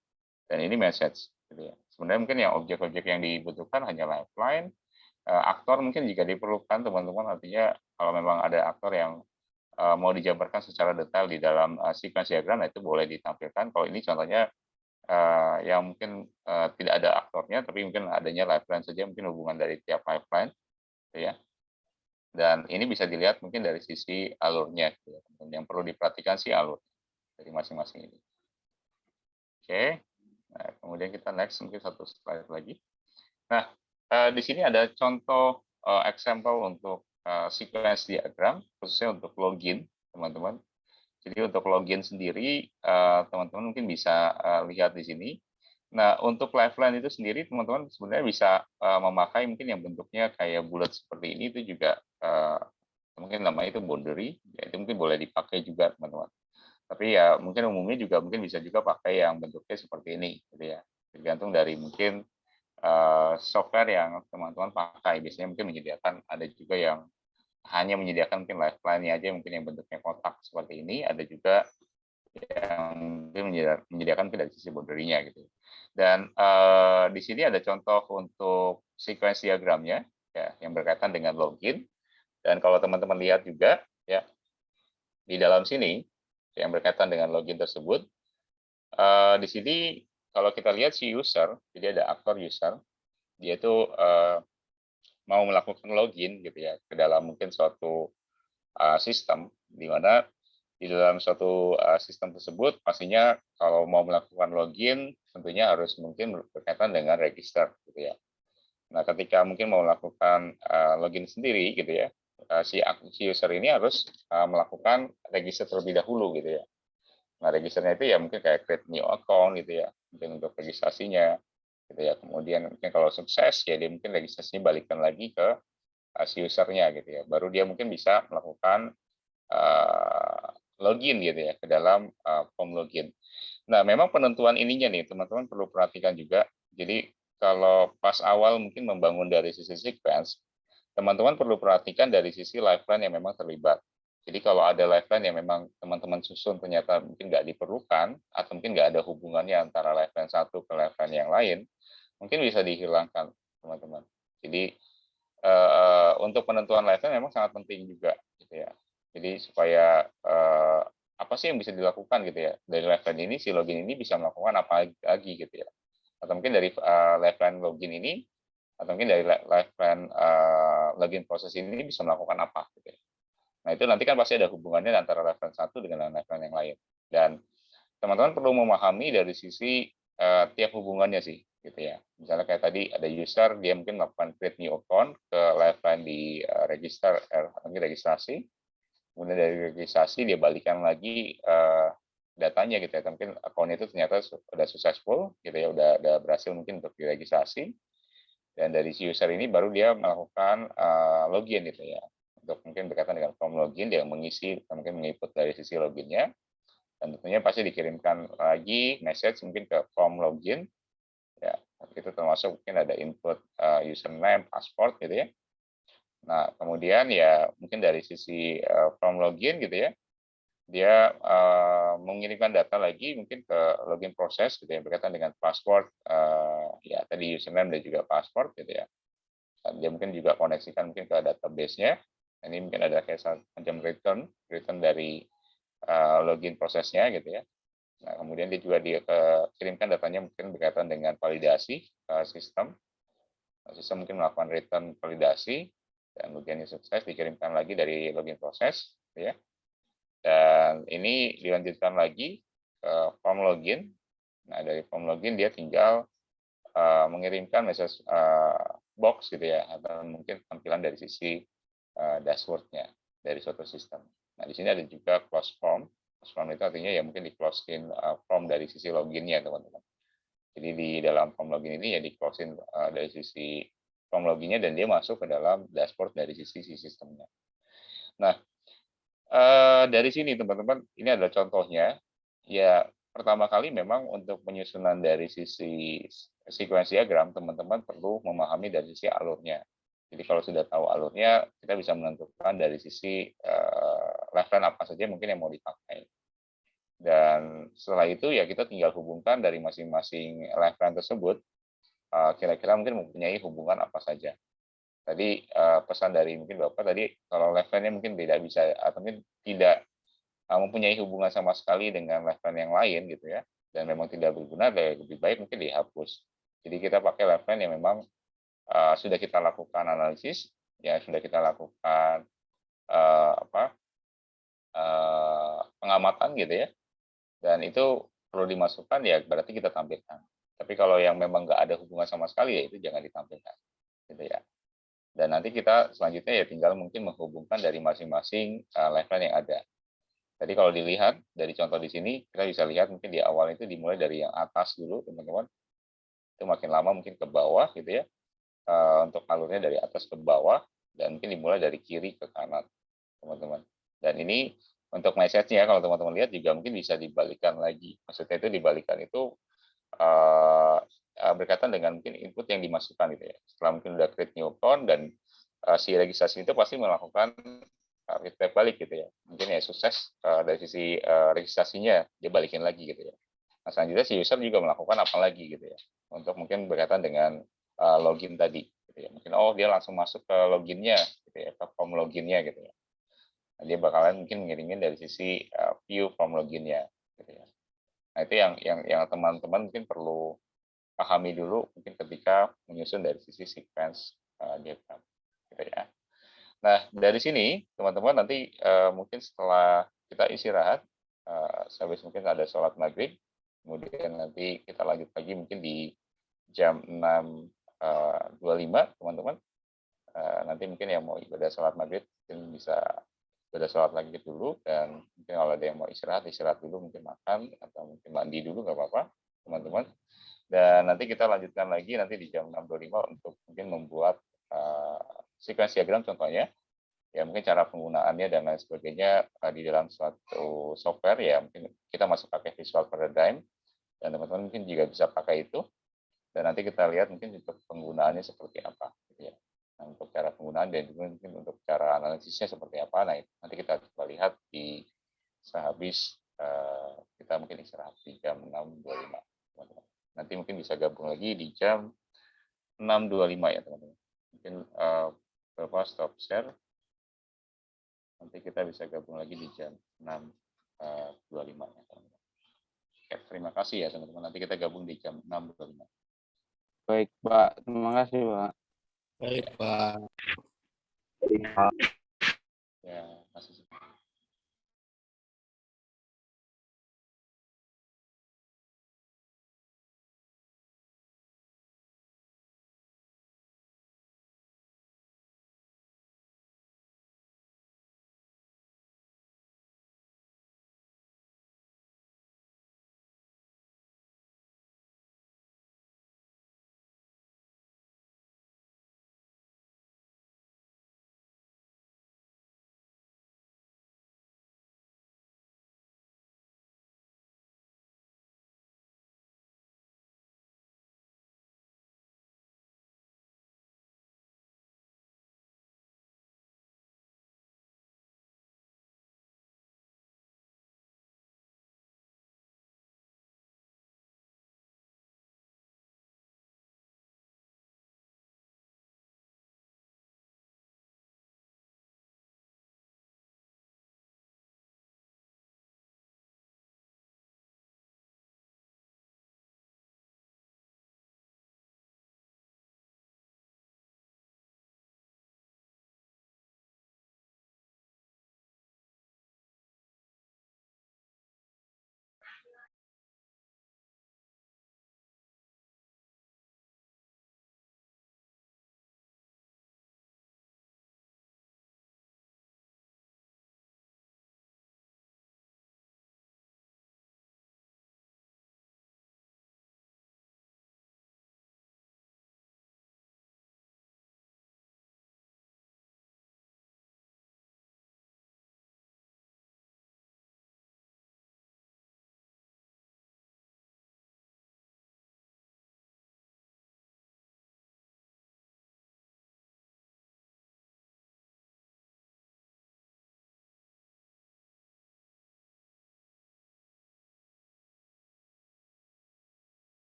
A: Dan ini message. Gitu ya. Sebenarnya mungkin yang objek-objek yang dibutuhkan hanya lifeline. Aktor mungkin jika diperlukan, teman-teman. Artinya kalau memang ada aktor yang mau dijabarkan secara detail di dalam sequence diagram, nah itu boleh ditampilkan. Kalau ini contohnya yang mungkin tidak ada aktornya, tapi mungkin adanya lifeline saja, mungkin hubungan dari tiap lifeline, gitu ya. Dan ini bisa dilihat mungkin dari sisi alurnya, gitu ya. Yang perlu diperhatikan sih alur dari masing-masing ini. Oke, nah, kemudian kita next mungkin satu slide lagi. Nah, di sini ada contoh example untuk sequence diagram, khususnya untuk login, teman-teman. Jadi untuk login sendiri, teman-teman mungkin bisa lihat di sini. Nah, untuk lifeline itu sendiri, teman-teman sebenarnya bisa memakai mungkin yang bentuknya kayak bulat seperti ini, itu juga mungkin namanya itu boundary, ya itu mungkin boleh dipakai juga, teman-teman. Tapi ya mungkin umumnya juga mungkin bisa juga pakai yang bentuknya seperti ini, gitu ya. Tergantung dari mungkin software yang teman-teman pakai. Biasanya mungkin menyediakan, ada juga yang hanya menyediakan mungkin lifeline-nya aja, mungkin yang bentuknya kotak seperti ini, ada juga yang mungkin menyediakan dari sisi boundary-nya gitu. Dan di sini ada contoh untuk sequence diagramnya ya, yang berkaitan dengan login. Dan kalau teman-teman lihat juga ya, di dalam sini yang berkaitan dengan login tersebut, di sini kalau kita lihat si user, jadi ada aktor user, dia itu mau melakukan login gitu ya ke dalam mungkin suatu sistem, di mana di dalam suatu sistem tersebut pastinya kalau mau melakukan login tentunya harus mungkin berkaitan dengan register gitu ya. Nah, ketika mungkin mau melakukan login sendiri gitu ya, si user ini harus melakukan register terlebih dahulu gitu ya. Nah, registernya itu ya mungkin kayak create new account gitu ya, mungkin untuk registrasinya gitu ya. Kemudian mungkin kalau sukses ya dia mungkin registrasinya balikan lagi ke si usernya gitu ya. Baru dia mungkin bisa melakukan login gitu ya ke dalam form login. Nah, memang penentuan ininya nih teman-teman perlu perhatikan juga. Jadi kalau pas awal mungkin membangun dari sisi sequence, teman-teman perlu perhatikan dari sisi lifeline yang memang terlibat. Jadi kalau ada lifeline yang memang teman-teman susun ternyata mungkin nggak diperlukan, atau mungkin nggak ada hubungannya antara lifeline satu ke lifeline yang lain, mungkin bisa dihilangkan, teman-teman. Jadi untuk penentuan lifeline memang sangat penting juga, gitu ya. Jadi supaya apa sih yang bisa dilakukan gitu ya dari lifeline ini, si login ini bisa melakukan apa lagi gitu ya. Atau mungkin dari lifeline login ini, atau mungkin dari lifeline login proses ini bisa melakukan apa gitu ya. Nah, itu nanti kan pasti ada hubungannya antara lifeline satu dengan lifeline yang lain. Dan teman-teman perlu memahami dari sisi tiap hubungannya sih, gitu ya. Misalnya kayak tadi ada user, dia mungkin melakukan create new account ke lifeline di register, registrasi. Kemudian dari registrasi dia balikan lagi datanya gitu ya. Mungkin akun itu ternyata sudah successful, gitu ya, udah berhasil mungkin untuk diregistrasi. Dan dari si user ini baru dia melakukan login gitu ya. Untuk mungkin berkaitan dengan form login, dia mengisi, mungkin menginput dari sisi loginnya, dan tentunya pasti dikirimkan lagi message mungkin ke form login, ya itu termasuk mungkin ada input username, password gitu ya. Nah kemudian ya mungkin dari sisi form login gitu ya, dia mengirimkan data lagi mungkin ke login proses gitu ya berkaitan dengan password, ya tadi username dan juga password gitu ya. Dan dia mungkin juga koneksikan mungkin ke database-nya. Ini mungkin ada kayak macam return dari login prosesnya gitu ya. Nah, kemudian dia juga dikirimkan datanya mungkin berkaitan dengan validasi sistem. Sistem mungkin melakukan return validasi dan login sukses dikirimkan lagi dari login proses, gitu ya. Dan ini dilanjutkan lagi ke form login. Nah, dari form login dia tinggal mengirimkan message box gitu ya, atau mungkin tampilan dari sisi dashboard-nya dari suatu sistem. Nah, di sini ada juga close form. Close form itu artinya ya mungkin di-closein form dari sisi login-nya, teman-teman. Jadi di dalam form login ini ya di-closein dari sisi form login-nya dan dia masuk ke dalam dashboard dari sisi sistemnya. Nah, dari sini teman-teman, ini adalah contohnya. Ya, pertama kali memang untuk penyusunan dari sisi sequence diagram, teman-teman perlu memahami dari sisi alurnya. Jadi kalau sudah tahu alurnya, kita bisa menentukan dari sisi lifeline apa saja mungkin yang mau dipakai. Dan setelah itu ya kita tinggal hubungkan dari masing-masing lifeline tersebut, kira-kira mungkin mempunyai hubungan apa saja. Tadi pesan dari mungkin Bapak tadi, kalau lifeline-nya mungkin tidak bisa, atau mungkin tidak mempunyai hubungan sama sekali dengan lifeline yang lain gitu ya, dan memang tidak berguna, lebih baik mungkin dihapus. Jadi kita pakai lifeline yang memang sudah kita lakukan analisis, ya sudah kita lakukan pengamatan gitu ya, dan itu perlu dimasukkan ya berarti kita tampilkan. Tapi kalau yang memang nggak ada hubungan sama sekali ya itu jangan ditampilkan, gitu ya. Dan nanti kita selanjutnya ya tinggal mungkin menghubungkan dari masing-masing lifeline yang ada. Jadi kalau dilihat dari contoh di sini, kita bisa lihat mungkin di awal itu dimulai dari yang atas dulu, teman-teman. Itu makin lama mungkin ke bawah gitu ya. Untuk alurnya dari atas ke bawah, dan mungkin dimulai dari kiri ke kanan, teman-teman. Dan ini untuk message-nya kalau teman-teman lihat juga mungkin bisa dibalikan lagi. Maksudnya itu dibalikan itu berkaitan dengan mungkin input yang dimasukkan gitu ya. Setelah mungkin udah create new account dan si registrasi itu pasti melakukan feedback balik gitu ya. Mungkin ya sukses dari sisi registrasinya dia balikin lagi gitu ya. Nah, selanjutnya si user juga melakukan apa lagi gitu ya. Untuk mungkin berkaitan dengan login tadi gitu ya. Mungkin oh dia langsung masuk ke loginnya gitu ya, ke form loginnya gitu ya. Nah, dia bakalan mungkin ngirimin dari sisi view from login-nya gitu ya. Nah, itu yang teman-teman mungkin perlu pahami dulu mungkin ketika menyusun dari sisi sequence diagram gitu ya. Nah, dari sini teman-teman nanti mungkin setelah kita istirahat, sehabis mungkin ada sholat maghrib, kemudian nanti kita lanjut lagi mungkin di jam 6.25 teman-teman. Nanti mungkin yang mau ibadah sholat maghrib mungkin bisa ibadah sholat lagi dulu, dan mungkin kalau ada yang mau istirahat, istirahat dulu, mungkin makan atau mungkin mandi dulu, nggak apa-apa teman-teman. Dan nanti kita lanjutkan lagi nanti di jam 6.25 untuk mungkin membuat sequence diagram contohnya. Ya mungkin cara penggunaannya dan lain sebagainya di dalam suatu software, ya mungkin kita masuk pakai Visual Paradigm, dan teman-teman mungkin juga bisa pakai itu. Dan nanti kita lihat mungkin untuk penggunaannya seperti apa gitu ya. Nah, untuk cara penggunaan dan juga mungkin untuk cara analisisnya seperti apa, nah nanti kita coba lihat di sehabis kita mungkin istirahat di jam 6.25 teman-teman. Nanti mungkin bisa gabung lagi di jam 6.25 ya teman-teman. Mungkin Bapak stop share, nanti kita bisa gabung lagi di jam 6.25 ya teman-teman. Oke, terima kasih ya teman-teman, nanti kita gabung di jam 6.25.
B: Baik, Pak. Terima kasih, Pak.
C: Baik, Pak.
A: Ya, kasih.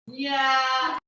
C: Iya.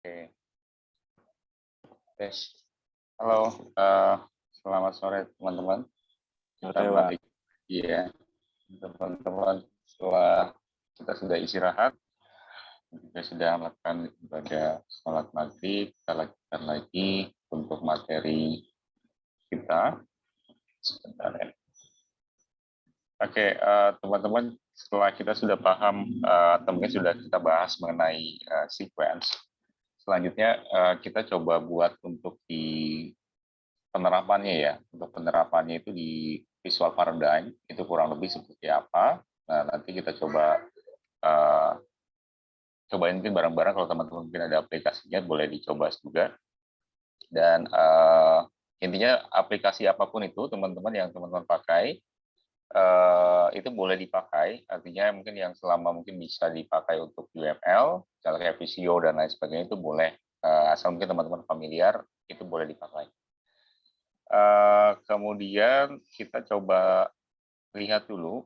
A: Oke. Tes. Halo, selamat sore teman-teman. Kita
B: Sore, Pak.
A: balik lagi ya, teman-teman. Setelah kita sudah istirahat, kita sudah melakukan ibadah sholat maghrib, kita lanjutkan lagi untuk materi kita. Sebentar ya. Oke, teman-teman, setelah kita sudah paham, atau mungkin sudah kita bahas mengenai sequence, selanjutnya kita coba buat untuk di penerapannya ya. Untuk penerapannya itu di visual paradigm, itu kurang lebih seperti apa. Nah, nanti kita coba cobain mungkin bareng-bareng, kalau teman-teman mungkin ada aplikasinya, boleh dicoba juga. Dan intinya aplikasi apapun itu, teman-teman yang teman-teman pakai, itu boleh dipakai, artinya mungkin yang selama mungkin bisa dipakai untuk UML, misalnya kayak Visio dan lain sebagainya itu boleh, asal mungkin teman-teman familiar, itu boleh dipakai. Kemudian kita coba lihat dulu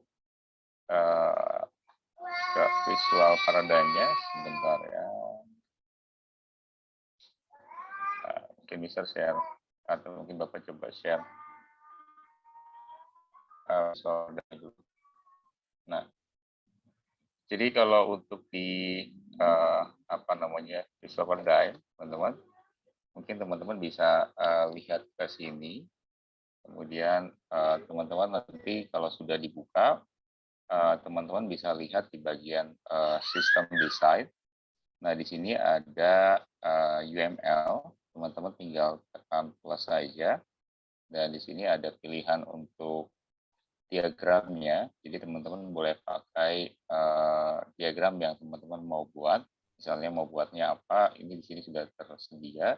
A: ke visual paradigmnya, sebentar ya. Mungkin bisa share, atau mungkin Bapak coba share. Nah, jadi kalau untuk di visual paradigm, teman-teman, mungkin teman-teman bisa lihat ke sini. Kemudian teman-teman nanti kalau sudah dibuka, teman-teman bisa lihat di bagian sistem design. Nah, di sini ada UML, teman-teman tinggal tekan plus saja. Dan di sini ada pilihan untuk diagramnya, jadi teman-teman boleh pakai diagram yang teman-teman mau buat. Misalnya mau buatnya apa, ini di sini sudah tersedia.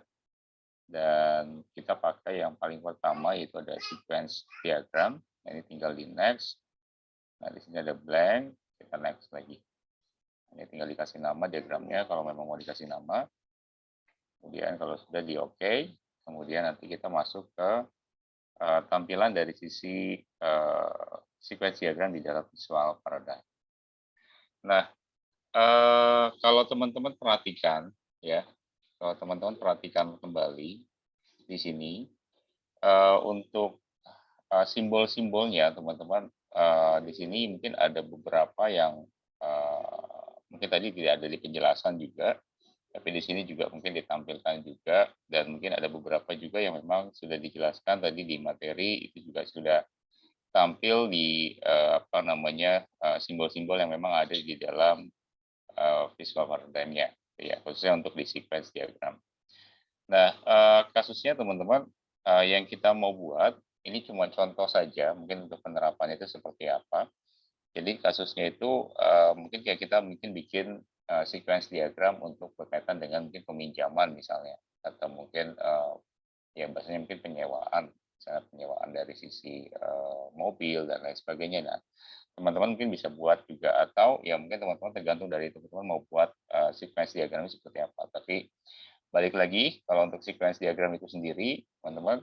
A: Dan kita pakai yang paling pertama, yaitu ada sequence diagram. Nah, ini tinggal di next. Nah, di sini ada blank, kita next lagi. Ini tinggal dikasih nama diagramnya, kalau memang mau dikasih nama. Kemudian kalau sudah di OK, kemudian nanti kita masuk ke tampilan dari sisi sequence diagram di dalam visual paradigm. Nah, kalau teman-teman perhatikan, ya, kalau teman-teman perhatikan kembali di sini, untuk simbol-simbolnya, teman-teman, di sini mungkin ada beberapa yang mungkin tadi tidak ada di penjelasan juga, tapi di sini juga mungkin ditampilkan juga, dan mungkin ada beberapa juga yang memang sudah dijelaskan tadi di materi, itu juga sudah tampil di simbol-simbol yang memang ada di dalam visual paradigm-nya, ya, khususnya untuk di sequence diagram. Nah, kasusnya teman-teman yang kita mau buat ini cuma contoh saja, mungkin untuk penerapannya itu seperti apa. Jadi kasusnya itu mungkin kayak kita mungkin bikin sequence diagram untuk berkaitan dengan mungkin peminjaman misalnya, atau mungkin ya bahasanya mungkin penyewaan, misalnya penyewaan dari sisi mobil dan lain sebagainya. Nah, teman-teman mungkin bisa buat juga, atau ya mungkin teman-teman tergantung dari teman-teman mau buat sequence diagram seperti apa. Tapi balik lagi, kalau untuk sequence diagram itu sendiri, teman-teman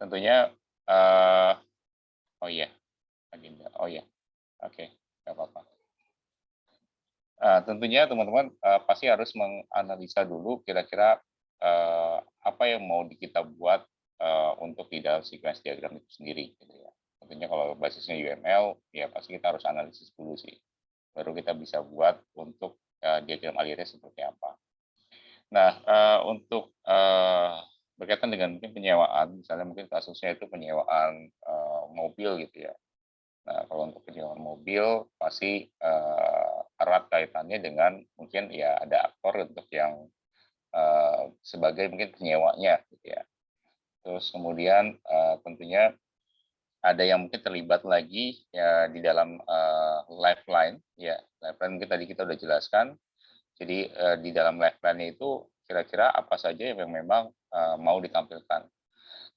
A: tentunya oh iya, agenda. Oh iya, oke, nggak apa-apa. Tentunya teman-teman pasti harus menganalisa dulu kira-kira apa yang mau kita buat untuk di dalam sequence diagram itu sendiri, gitu ya. Tentunya kalau basisnya UML, ya pasti kita harus analisis dulu sih. Baru kita bisa buat untuk diagram alirnya seperti apa. Nah, untuk berkaitan dengan mungkin penyewaan, misalnya mungkin kasusnya itu penyewaan mobil gitu ya. Nah, kalau untuk penyewaan mobil pasti erat kaitannya dengan mungkin ya ada aktor untuk yang sebagai mungkin penyewanya gitu ya. Terus kemudian tentunya ada yang mungkin terlibat lagi ya di dalam lifeline, ya lifeline mungkin tadi kita udah jelaskan. Jadi di dalam lifeline itu kira-kira apa saja yang memang mau ditampilkan.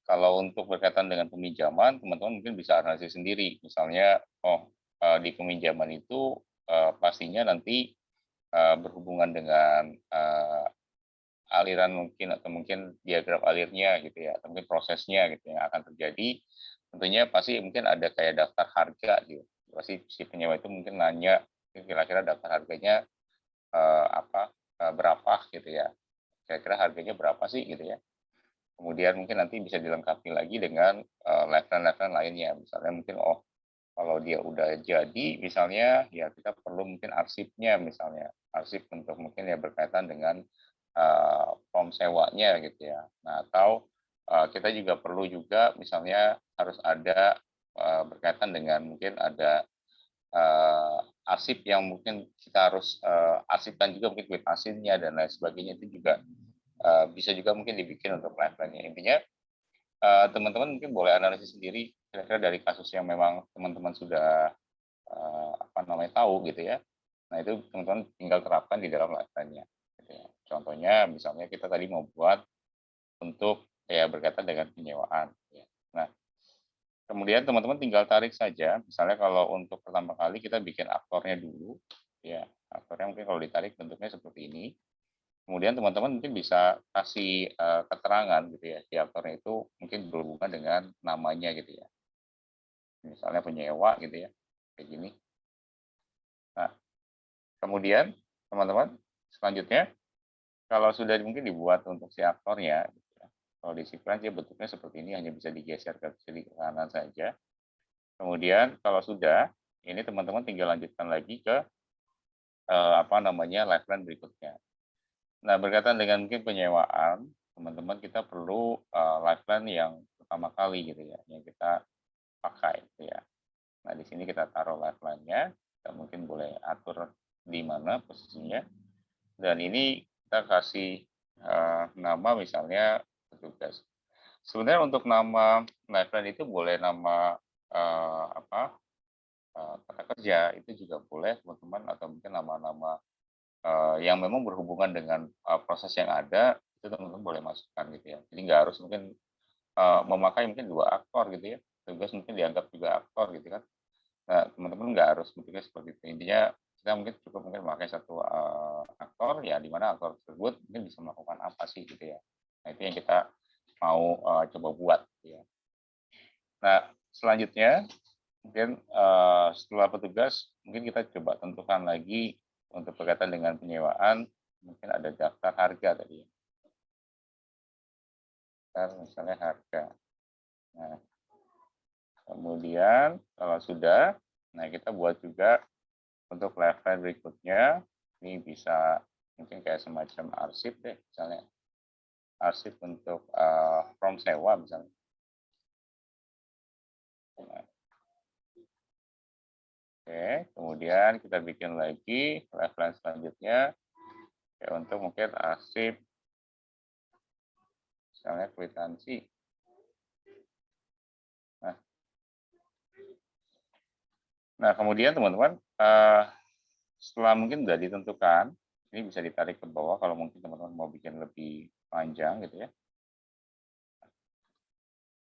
A: Kalau untuk berkaitan dengan peminjaman, teman-teman mungkin bisa analisis sendiri. Misalnya, di peminjaman itu pastinya nanti berhubungan dengan aliran mungkin, atau mungkin diagram alirnya gitu ya, atau mungkin prosesnya gitu yang akan terjadi. Tentunya pasti mungkin ada kayak daftar harga gitu. Pasti si penyewa itu mungkin nanya kira-kira daftar harganya berapa gitu ya. kira-kira harganya berapa sih gitu ya. Kemudian mungkin nanti bisa dilengkapi lagi dengan lifeline lainnya. Misalnya mungkin kalau dia udah jadi misalnya ya kita perlu mungkin arsipnya misalnya. Arsip untuk mungkin ya berkaitan dengan form sewanya gitu ya. Nah, atau kita juga perlu juga misalnya harus ada berkaitan dengan mungkin ada arsip yang mungkin kita harus arsipkan juga mungkin kuit asinnya dan lain sebagainya itu juga bisa juga mungkin dibikin untuk lifeline-nya. Intinya teman-teman mungkin boleh analisis sendiri kira-kira dari kasus yang memang teman-teman sudah tahu gitu ya. Nah, itu teman-teman tinggal terapkan di dalam lifeline-nya. Gitu ya. Contohnya misalnya kita tadi mau buat untuk ya berkaitan dengan penyewaan. Ya. Nah, kemudian teman-teman tinggal tarik saja. Misalnya kalau untuk pertama kali kita bikin aktornya dulu, ya aktornya mungkin kalau ditarik bentuknya seperti ini. Kemudian teman-teman mungkin bisa kasih keterangan gitu ya di aktornya itu mungkin berhubungan dengan namanya gitu ya. Misalnya penyewa gitu ya, kayak gini. Nah, kemudian teman-teman selanjutnya kalau sudah mungkin dibuat untuk si aktornya, gitu ya, kalau di sequence dia bentuknya seperti ini hanya bisa digeser ke kiri ke kanan saja. Kemudian kalau sudah, ini teman-teman tinggal lanjutkan lagi ke lifeline berikutnya. Nah, berkaitan dengan mungkin penyewaan, teman-teman kita perlu lifeline yang pertama kali gitu ya, yang kita pakai gitu ya. Nah, di sini kita taruh lifeline-nya, kita mungkin boleh atur di mana posisinya. Dan ini kita kasih nama misalnya petugas. Sebenarnya untuk nama lifeline itu boleh nama kata kerja itu juga boleh teman-teman atau mungkin nama-nama yang memang berhubungan dengan proses yang ada itu teman-teman boleh masukkan gitu ya. Jadi nggak harus mungkin memakai mungkin 2 aktor gitu ya. Tugas mungkin dianggap juga aktor gitu kan. Nah, teman-teman nggak harus berpikir seperti itu. Intinya kita mungkin cukup mungkin memakai satu aktor ya di mana aktor tersebut mungkin bisa melakukan apa sih gitu ya. Nah, itu yang kita mau coba buat gitu ya. Nah, selanjutnya mungkin setelah petugas mungkin kita coba tentukan lagi untuk berkaitan dengan penyewaan mungkin ada daftar harga tadi ya. Daftar misalnya harga. Nah, kemudian kalau sudah, nah kita buat juga untuk level berikutnya ini bisa mungkin kayak semacam arsip deh misalnya arsip untuk from sewa misalnya. Nah, oke, kemudian kita bikin lagi level selanjutnya ya untuk mungkin arsip misalnya kwitansi. Nah, kemudian teman-teman setelah mungkin sudah ditentukan, ini bisa ditarik ke bawah kalau mungkin teman-teman mau bikin lebih panjang gitu ya.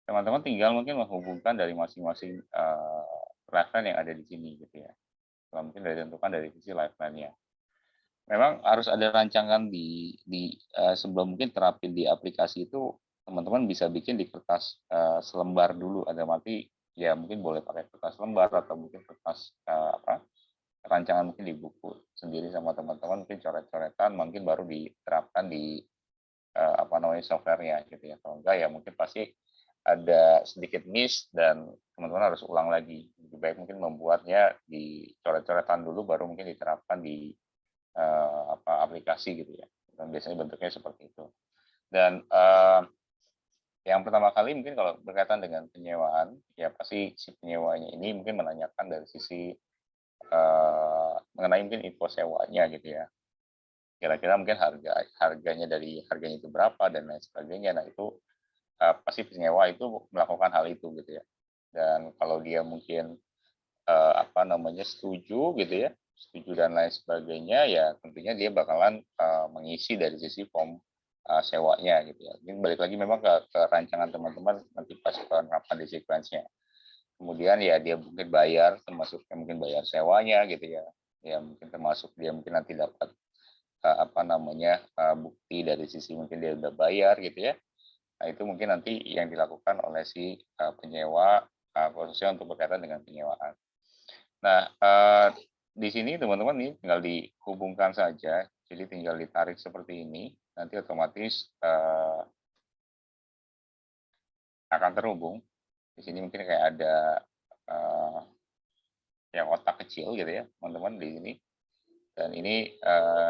A: Teman-teman tinggal mungkin menghubungkan dari masing-masing lifeline yang ada di sini gitu ya. Kalau mungkin sudah ditentukan dari sisi lifeline-nya. Memang harus ada rancangan sebelum mungkin terapin di aplikasi itu teman-teman bisa bikin di kertas selembar dulu. Ada mati ya mungkin boleh pakai kertas lembar atau mungkin kertas rancangan mungkin di buku sendiri sama teman-teman mungkin coret-coretan mungkin baru diterapkan di softwarenya gitu ya. Kalau enggak ya mungkin pasti ada sedikit miss dan teman-teman harus ulang lagi. Lebih baik mungkin membuatnya di coret-coretan dulu baru mungkin diterapkan di aplikasi gitu ya. Dan biasanya bentuknya seperti itu. Dan yang pertama kali mungkin kalau berkaitan dengan penyewaan, ya pasti si penyewanya ini mungkin menanyakan dari sisi mengenai mungkin info sewanya gitu ya. Kira-kira mungkin harganya dari harganya itu berapa dan lain sebagainya. Nah, itu pasti penyewa itu melakukan hal itu gitu ya. Dan kalau dia mungkin setuju gitu ya, setuju dan lain sebagainya ya tentunya dia bakalan mengisi dari sisi form sewanya gitu ya. Ini balik lagi memang ke rancangan teman-teman nanti pas penerapan di sequence-nya. Kemudian ya dia mungkin bayar termasuk mungkin bayar sewanya gitu ya. Ya mungkin termasuk dia mungkin nanti dapat bukti dari sisi mungkin dia udah bayar gitu ya. Nah, itu mungkin nanti yang dilakukan oleh si penyewa khususnya untuk berkaitan dengan penyewaan. Nah, di sini teman-teman ini tinggal dihubungkan saja, jadi tinggal ditarik seperti ini. nanti otomatis akan terhubung. Di sini mungkin kayak ada yang otak kecil gitu ya, teman-teman di sini. Dan ini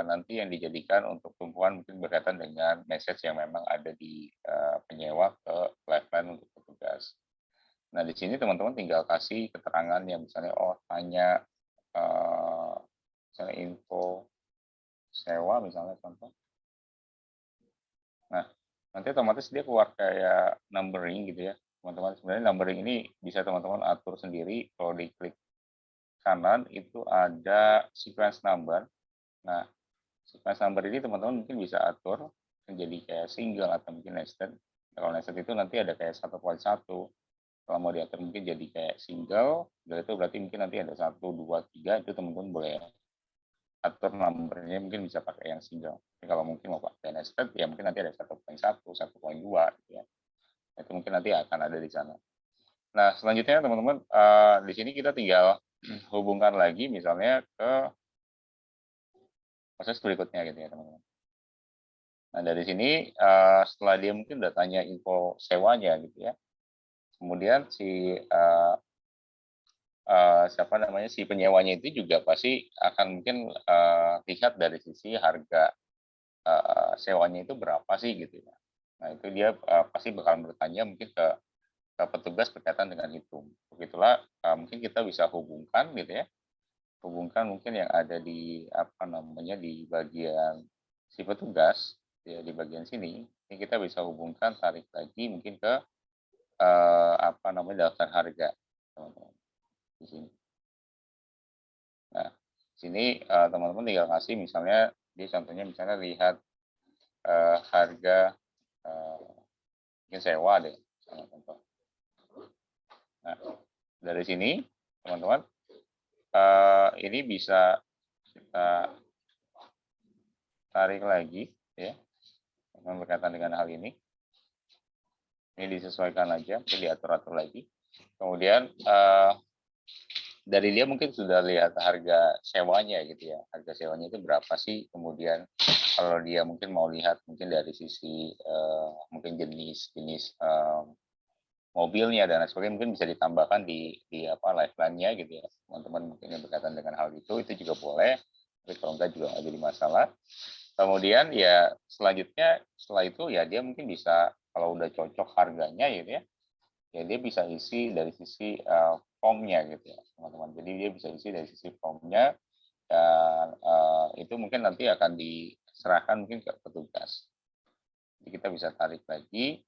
A: nanti yang dijadikan untuk tumpuan mungkin berkaitan dengan message yang memang ada di penyewa ke lifeline untuk petugas. Nah, di sini teman-teman tinggal kasih keterangan yang misalnya, tanya misalnya info sewa misalnya contoh. Nah, nanti otomatis dia keluar kayak numbering gitu ya. Teman-teman, sebenarnya numbering ini bisa teman-teman atur sendiri. Kalau diklik kanan itu ada sequence number. Nah, sequence number ini teman-teman mungkin bisa atur menjadi kayak single atau mungkin nested. Kalau nested itu nanti ada kayak 1.1. Kalau mau diatur mungkin jadi kayak single, dan itu berarti mungkin nanti ada 1, 2, 3, itu teman-teman boleh atur nomornya mungkin bisa pakai yang single. Tapi kalau mungkin mau pakai nested, ya mungkin nanti ada 1.1, 1.2, gitu ya. Itu mungkin nanti akan ada di sana. Nah, selanjutnya teman-teman, di sini kita tinggal hubungkan lagi misalnya ke proses berikutnya gitu ya teman-teman. Nah, dari sini setelah dia mungkin udah tanya info sewanya gitu ya, kemudian si siapa namanya si penyewanya itu juga pasti akan mungkin lihat dari sisi harga sewanya itu berapa sih gitu ya. Nah, itu dia pasti bakal bertanya mungkin ke petugas berkaitan dengan itu. Begitulah mungkin kita bisa hubungkan gitu ya. Hubungkan mungkin yang ada di apa namanya di bagian si petugas ya, di bagian sini. Ini kita bisa hubungkan tarik lagi mungkin ke apa namanya daftar harga teman-teman di sini. Nah, sini teman-teman tinggal kasih misalnya di contohnya misalnya lihat harga mungkin sewa deh, contoh. Nah, dari sini teman-teman ini bisa kita tarik lagi ya, berkaitan dengan hal ini. Ini disesuaikan aja, mungkin diatur-atur lagi. Kemudian dari dia mungkin sudah lihat harga sewanya gitu ya, harga sewanya itu berapa sih. Kemudian kalau dia mungkin mau lihat mungkin dari sisi mungkin jenis mobilnya dan lain sebagainya mungkin bisa ditambahkan di apa lifeline-nya gitu ya teman-teman, mungkin yang berkaitan dengan hal itu juga boleh, tapi kalau enggak juga nggak jadi masalah. Kemudian ya selanjutnya setelah itu ya dia mungkin bisa kalau udah cocok harganya gitu ya dia bisa isi dari sisi formnya gitu ya teman-teman. Jadi dia bisa isi dari sisi formnya dan itu mungkin nanti akan diserahkan mungkin ke petugas. Jadi kita bisa tarik lagi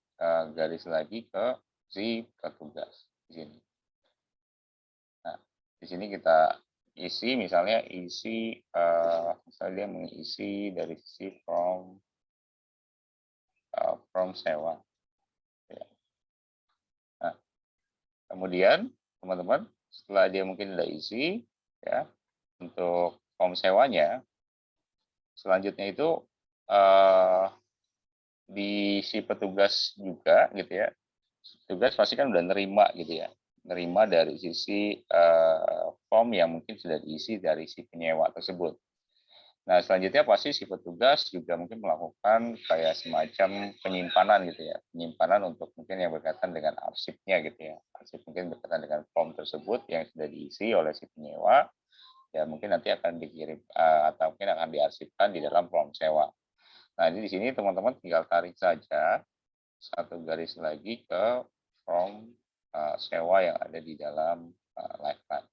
A: garis lagi ke si petugas di sini. Nah, di sini kita isi misalnya misalnya dia mengisi dari sisi from sewa. Ya. Nah, kemudian teman-teman setelah dia mungkin udah isi ya untuk form sewanya, selanjutnya itu di si petugas juga gitu ya. Petugas pasti kan udah nerima gitu ya. Nerima dari sisi form yang mungkin sudah diisi dari si penyewa tersebut. Nah, selanjutnya pasti si petugas juga mungkin melakukan kayak semacam penyimpanan gitu ya. Penyimpanan untuk mungkin yang berkaitan dengan arsipnya gitu ya. Arsip mungkin berkaitan dengan form tersebut yang sudah diisi oleh si penyewa. Ya mungkin nanti akan dikirim atau mungkin akan diarsipkan di dalam form sewa. Nah, ini di sini teman-teman tinggal tarik saja satu garis lagi ke form sewa yang ada di dalam lifeline.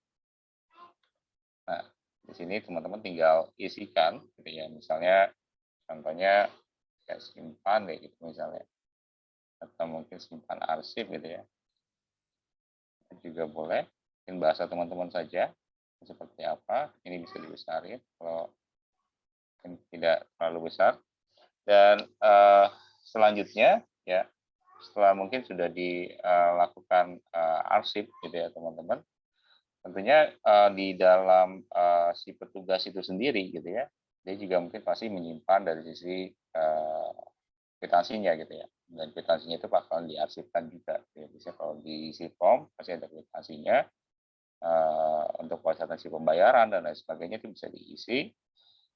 A: Nah, di sini teman-teman tinggal isikan gitu ya. Misalnya contohnya kayak simpan kayak gitu misalnya. Atau mungkin simpan arsip gitu ya. Itu juga boleh. Mungkin bahasa teman-teman saja seperti apa. Ini bisa dibesarin kalau tidak terlalu besar. Dan selanjutnya ya setelah mungkin sudah dilakukan arsip gitu ya teman-teman, tentunya di dalam si petugas itu sendiri gitu ya, dia juga mungkin pasti menyimpan dari sisi kwitansinya gitu ya, dan kwitansinya itu bakalan diarsipkan juga. Ya. Bisa kalau diisi form pasti ada kwitansinya untuk si pembayaran dan lain sebagainya itu bisa diisi,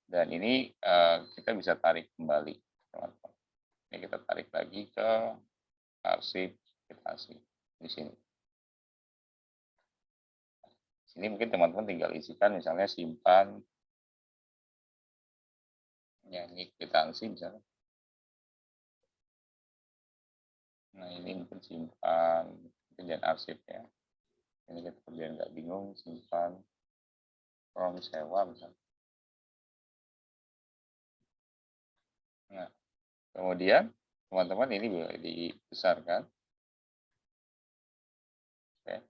A: dan ini kita bisa tarik kembali. teman-teman. Ini kita tarik lagi ke arsip kwitansi di sini. Sini mungkin teman-teman tinggal isikan misalnya simpan nyanyi kwitansi misalnya. Nah ini mungkin simpan dan arsip ya. Ini kita biar nggak bingung, simpan from sewa misalnya. Nah kemudian teman-teman ini boleh dibesarkan. Oke.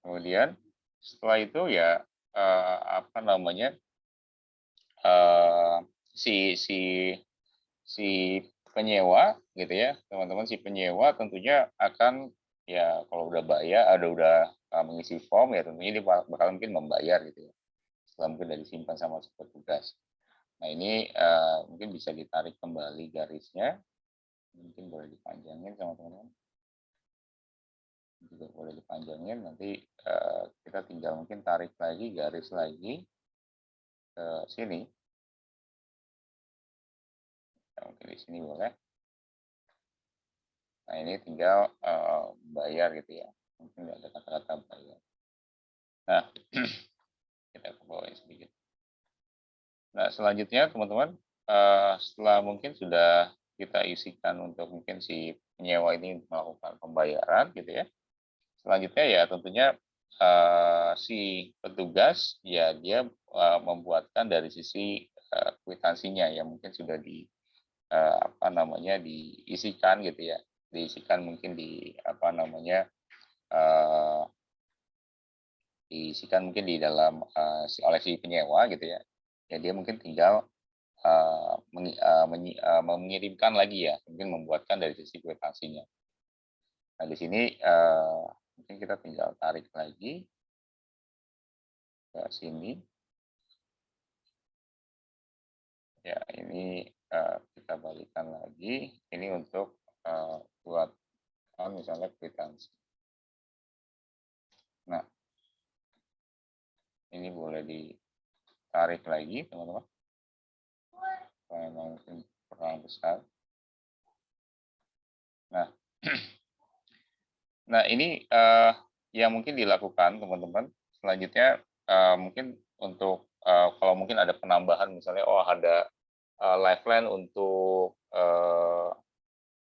A: Kemudian setelah itu ya apa namanya si penyewa gitu ya teman-teman, si penyewa tentunya akan ya kalau udah bayar udah mengisi form ya tentunya dia bakal mungkin membayar gitu ya setelah mungkin dari simpan sama petugas. Nah ini mungkin bisa ditarik kembali garisnya, mungkin boleh dipanjangin sama teman-teman, juga boleh dipanjangin, nanti kita tinggal mungkin tarik lagi garis lagi ke sini. Mungkin di sini boleh. Nah ini tinggal bayar gitu ya. Mungkin ada kata-kata bayar. Nah kita ke bawah sedikit. Nah selanjutnya teman-teman, setelah mungkin sudah kita isikan untuk mungkin si penyewa ini melakukan pembayaran gitu ya. Selanjutnya ya tentunya si petugas ya dia membuatkan dari sisi kwitansinya yang mungkin sudah di apa namanya diisikan gitu ya, diisikan mungkin di apa namanya diisikan mungkin di dalam oleh si penyewa gitu ya. Ya dia mungkin tinggal mengirimkan lagi ya, mungkin membuatkan dari sisi kwitansinya. Nah di sini mungkin kita tinggal tarik lagi ke sini. Ya ini kita balikan lagi. Ini untuk buat misalnya kwitansi. Nah ini boleh ditarik lagi teman-teman. Memang mungkin kurang besar. Nah, nah ini yang mungkin dilakukan teman-teman. Selanjutnya mungkin untuk kalau mungkin ada penambahan misalnya, oh ada lifeline untuk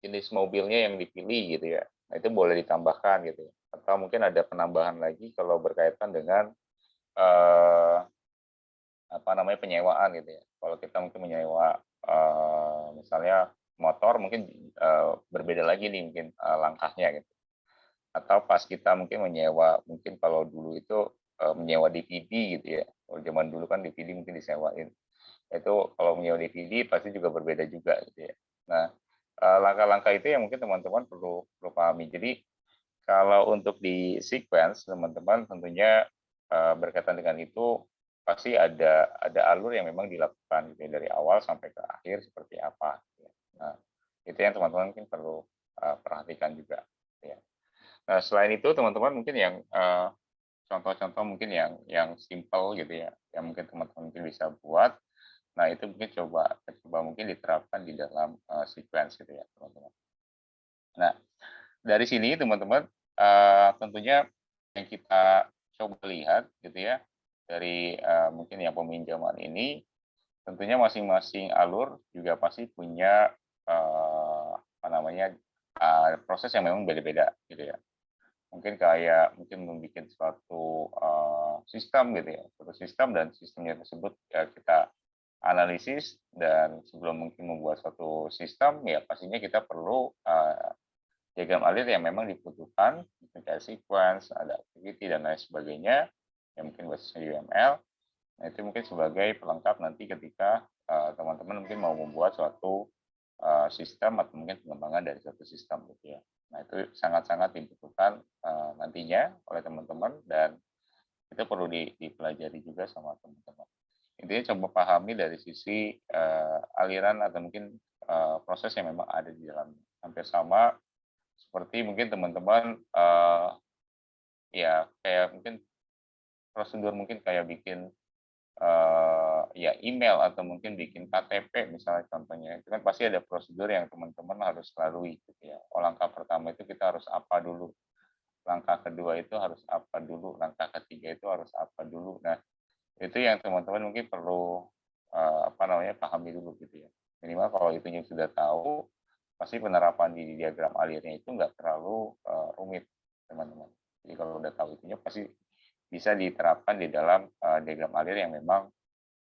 A: jenis mobilnya yang dipilih gitu ya. Nah itu boleh ditambahkan gitu. Atau mungkin ada penambahan lagi kalau berkaitan dengan apa namanya penyewaan gitu ya. Kalau kita mungkin menyewa misalnya motor mungkin berbeda lagi nih mungkin langkahnya gitu. Atau pas kita mungkin menyewa mungkin kalau dulu itu menyewa DVD gitu ya. Kalau zaman dulu kan DVD mungkin disewain. Itu kalau menyewa DVD pasti juga berbeda juga gitu ya. Nah, langkah-langkah itu yang mungkin teman-teman perlu pahami. Jadi kalau untuk di sequence teman-teman tentunya berkaitan dengan itu pasti ada alur yang memang dilakukan gitu ya, dari awal sampai ke akhir seperti apa. Gitu ya. Nah, itu yang teman-teman mungkin perlu perhatikan juga. Gitu ya. Nah, selain itu teman-teman mungkin yang contoh-contoh mungkin yang simple gitu ya, yang mungkin teman-teman mungkin bisa buat. Nah, itu mungkin coba mungkin diterapkan di dalam sequence gitu ya, teman-teman. Nah, dari sini teman-teman tentunya yang kita coba lihat gitu ya dari mungkin yang peminjaman ini tentunya masing-masing alur juga pasti punya apa namanya proses yang memang beda-beda gitu ya. Mungkin kayak mungkin membuat suatu sistem gitu ya, suatu sistem dan sistemnya tersebut ya kita analisis dan sebelum mungkin membuat suatu sistem ya pastinya kita perlu diagram alir yang memang dibutuhkan, kayak sequence, ada activity, dan lain sebagainya, yang mungkin bahasa UML. Nah, itu mungkin sebagai pelengkap nanti ketika teman-teman mungkin mau membuat suatu sistem atau mungkin pengembangan dari suatu sistem gitu ya. Nah, itu sangat-sangat dibutuhkan nantinya oleh teman-teman dan itu perlu dipelajari juga sama teman-teman. Intinya coba pahami dari sisi aliran atau mungkin proses yang memang ada di dalamnya. Hampir sama seperti mungkin teman-teman ya kayak mungkin prosedur mungkin kayak bikin ya email atau mungkin bikin KTP misalnya contohnya, itu kan pasti ada prosedur yang teman-teman harus lalui gitu ya. Oh, langkah pertama itu kita harus apa dulu, langkah kedua itu harus apa dulu, langkah ketiga itu harus apa dulu. Nah, itu yang teman-teman mungkin perlu pahami dulu gitu ya. Minimal kalau itunya sudah tahu, pasti penerapan di diagram alirnya itu nggak terlalu rumit, teman-teman. Jadi kalau udah tahu itunya pasti bisa diterapkan di dalam diagram alir yang memang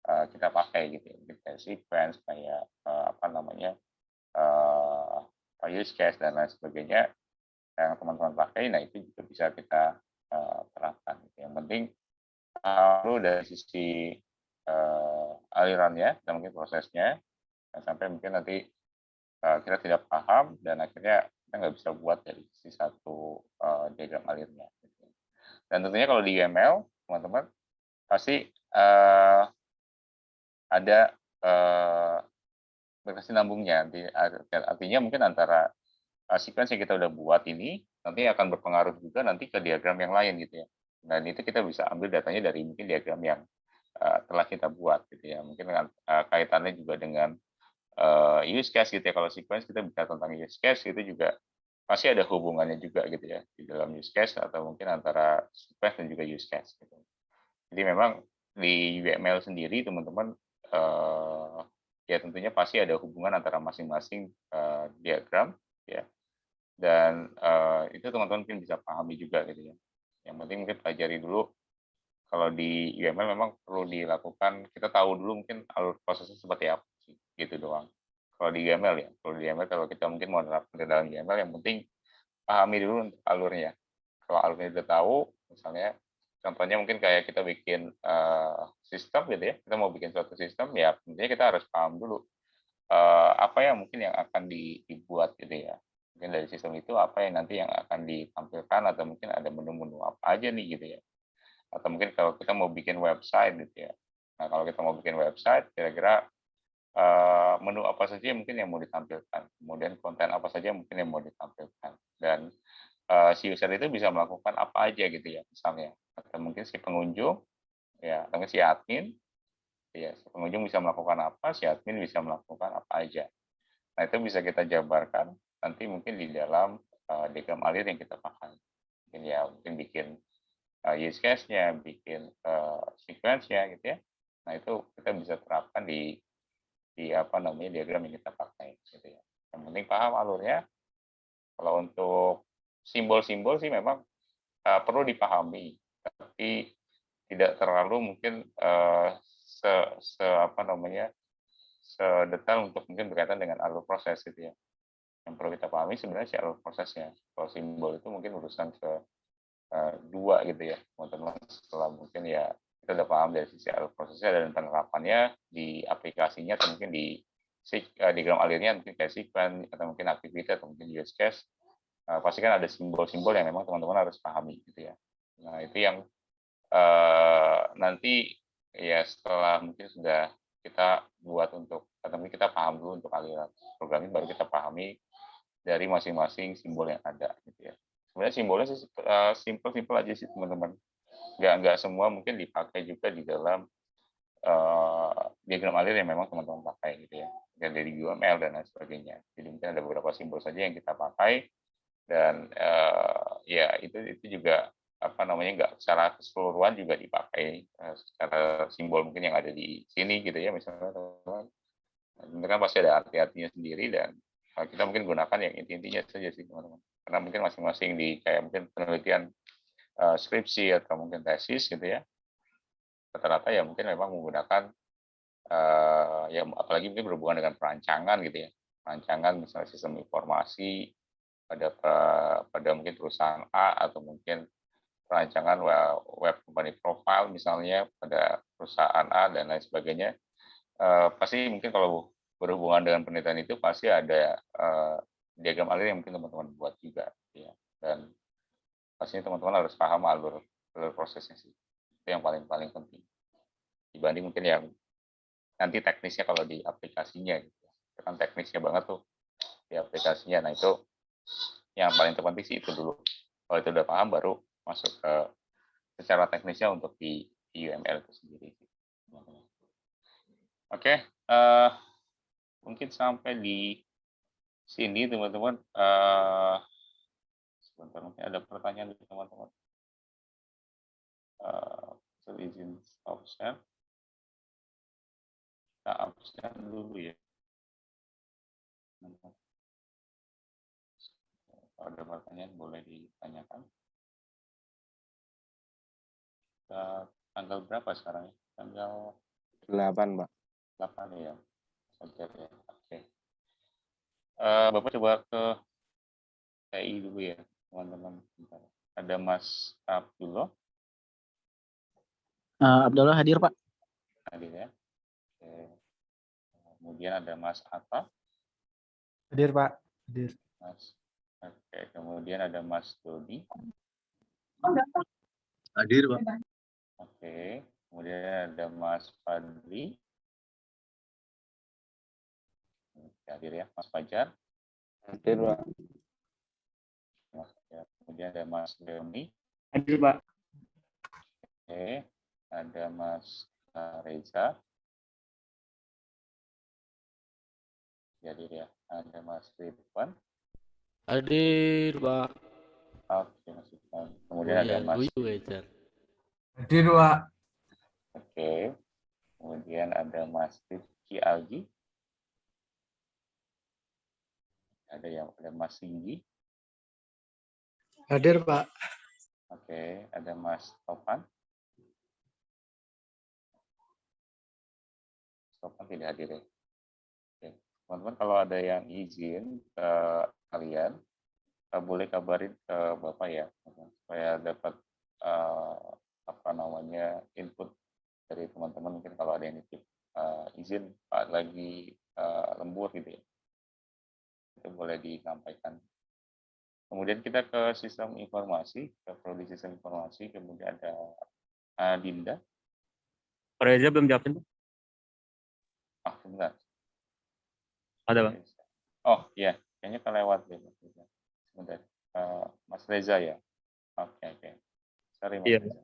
A: kita pakai gitu ya. Kayak sequence, kayak use case dan lain sebagainya yang teman-teman pakai. Nah, itu juga bisa kita terapkan. Yang penting lalu dari sisi alirannya dan mungkin prosesnya, sampai mungkin nanti kita tidak paham dan akhirnya kita nggak bisa buat dari sisi satu diagram alirnya. Dan tentunya kalau di UML, teman-teman pasti ada berkesinambungnya. Artinya mungkin antara sequence yang kita udah buat ini nanti akan berpengaruh juga nanti ke diagram yang lain gitu ya. Dan itu kita bisa ambil datanya dari mungkin diagram yang telah kita buat gitu ya. Mungkin kaitannya juga dengan use case gitu ya. Kalau sequence kita bicara tentang use case itu juga pasti ada hubungannya juga gitu ya di dalam use case atau mungkin antara sequence dan juga use case gitu. Jadi memang di UML sendiri teman-teman ya tentunya pasti ada hubungan antara masing-masing diagram ya, dan itu teman-teman mungkin bisa pahami juga gitu ya. Yang penting mungkin pelajari dulu. Kalau di UML memang perlu dilakukan, kita tahu dulu mungkin alur prosesnya seperti apa sih, gitu doang. Kalau di UML ya, kalau di UML kalau kita mungkin mau menerapkan ke dalam UML, yang penting pahami dulu untuk alurnya. Kalau alurnya udah tahu, misalnya contohnya mungkin kayak kita bikin sistem gitu ya, kita mau bikin suatu sistem, ya tentunya kita harus paham dulu apa yang mungkin yang akan dibuat gitu ya. Mungkin dari sistem itu apa yang nanti yang akan ditampilkan atau mungkin ada menu-menu apa aja nih gitu ya. Atau mungkin kalau kita mau bikin website gitu ya. Nah, kalau kita mau bikin website, kira-kira menu apa saja mungkin yang mau ditampilkan, kemudian konten apa saja mungkin yang mau ditampilkan, dan si user itu bisa melakukan apa aja gitu ya, misalnya, atau mungkin si pengunjung, ya, atau mungkin si admin, ya, si pengunjung bisa melakukan apa, si admin bisa melakukan apa aja. Nah, itu bisa kita jabarkan nanti mungkin di dalam diagram alir yang kita pakai. Mungkin ya, mungkin bikin use case-nya, bikin sequence-nya gitu ya. Nah, itu kita bisa terapkan di diagram yang kita pakai gitu ya. Yang penting paham alurnya. Kalau untuk simbol-simbol sih memang perlu dipahami, tapi tidak terlalu mungkin se, se apa namanya sedetail untuk mungkin berkaitan dengan alur proses gitu ya. Yang perlu kita pahami sebenarnya si alur prosesnya. Kalau simbol itu mungkin urusan ke dua gitu ya, teman-teman. Setelah mungkin ya kita udah paham dari sisi alur prosesnya dan penerapannya di aplikasinya atau mungkin di diagram alirnya mungkin kayak sequence atau mungkin aktivitas atau mungkin use case, pasti kan ada simbol-simbol yang memang teman-teman harus pahami gitu ya. Nah, itu yang nanti ya setelah mungkin sudah kita buat untuk atau mungkin kita paham dulu untuk aliran programming, baru kita pahami dari masing-masing simbol yang ada gitu ya. Sebenarnya simbolnya sih simple-simple aja sih teman-teman. Nggak semua mungkin dipakai juga di dalam diagram alir yang memang teman-teman pakai gitu ya. Dan dari UML dan lain sebagainya. Jadi mungkin ada beberapa simbol saja yang kita pakai dan ya itu juga nggak secara keseluruhan juga dipakai secara simbol mungkin yang ada di sini gitu ya misalnya teman-teman. Itu kan pasti ada arti-artinya sendiri dan kita mungkin gunakan yang inti-intinya saja sih teman-teman. Karena mungkin masing-masing di kayak mungkin penelitian skripsi atau mungkin tesis gitu ya, rata-rata ya mungkin memang menggunakan ya apalagi mungkin berhubungan dengan perancangan gitu ya, perancangan misalnya sistem informasi pada mungkin perusahaan A atau mungkin perancangan web company profile misalnya pada perusahaan A dan lain sebagainya. Pasti mungkin kalau berhubungan dengan penelitian itu pasti ada diagram alir yang mungkin teman-teman buat juga ya, dan pastinya teman-teman harus paham alur prosesnya sih, itu yang paling penting dibanding mungkin yang nanti teknisnya kalau di aplikasinya gitu. Itu kan teknisnya banget tuh di aplikasinya. Nah, itu yang paling terpenting sih itu dulu. Kalau itu udah paham baru masuk ke secara teknisnya untuk di UML itu sendiri. Oke, mungkin sampai di sini teman-teman. Sebentar, mungkin ada pertanyaan dari teman-teman. Izin stop share. Kita absen dulu ya. Kalau ada pertanyaan boleh ditanyakan. Tanggal berapa sekarang ya? Tanggal
B: 8, Pak.
A: 8 ya. Saja ya. Oke. Bapak coba ke TI dulu ya, teman-teman. Ada Mas Abdullah.
C: Abdullah hadir, Pak.
A: Hadir ya. Oke. Kemudian ada Mas Atta.
D: Hadir, Pak. Hadir.
A: Oke. Kemudian ada Mas Dodi.
D: Hadir, Pak.
A: Oke. Kemudian ada Mas Fadli. Hadir ya. Mas Fajar.
B: Hadir, Pak.
A: Kemudian ada Mas Leoni.
C: Hadir, Pak.
A: Oke. Ada Mas Reza. Hadir ya. Ada Mas Ridwan.
E: Hadir, Pak.
A: Oke, Mas Ridwan. Kemudian ada Mas.
D: Hadir, Pak.
A: Oke. Kemudian ada Mas Rizky Algi. Ada Mas Singgi.
D: Hadir, Pak.
A: Oke, ada Mas Topan. Topan tidak hadir ya. Oke. Teman-teman, kalau ada yang izin ke kalian, boleh kabarin ke Bapak ya, supaya dapat input dari teman-teman. Mungkin kalau ada yang nitip izin Pak lagi lembur gitu ya, itu boleh disampaikan. Kemudian kita ke sistem informasi, ke prodi sistem informasi, kemudian ada Dinda.
F: Pak Reza belum jawabin, Pak?
A: Sebentar.
F: Ada, Pak.
A: Oh iya, kayaknya kelewat deh. Sebentar. Mas Reza ya. Oke. Sorry Mas
F: Iya.
A: Reza.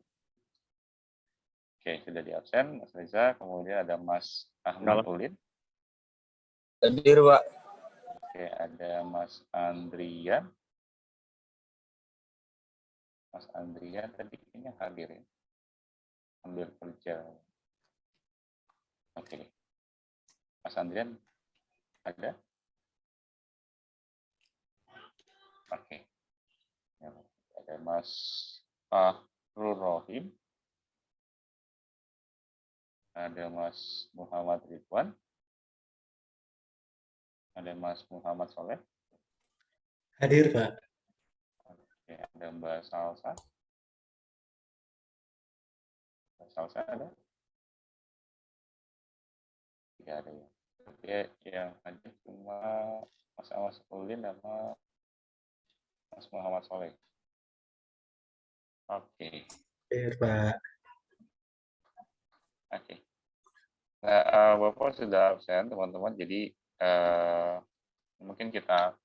A: Oke, sudah di absen Mas Reza. Kemudian ada Mas Ahmad Ulin.
D: Hadir, Pak.
A: Oke, ada Mas Andrian. Mas Andrian tadi kayaknya hadir ya. Ambil kerja. Oke. Mas Andrian ada? Oke. Ada Mas Fahrul Rohim. Ada Mas Muhammad Ridwan. Ada Mas Muhammad Soleh.
D: Hadir, Pak.
A: Oke, ada Mbak Salsa. Mbak Salsa ada? Tidak ada ya. Oke, yang ada cuma Mas Awas Ulin sama Mas Muhammad Soleh. Oke.
D: Hadir, Pak.
A: Oke. Nah, Bapak sudah absen, teman-teman. Jadi mungkin kita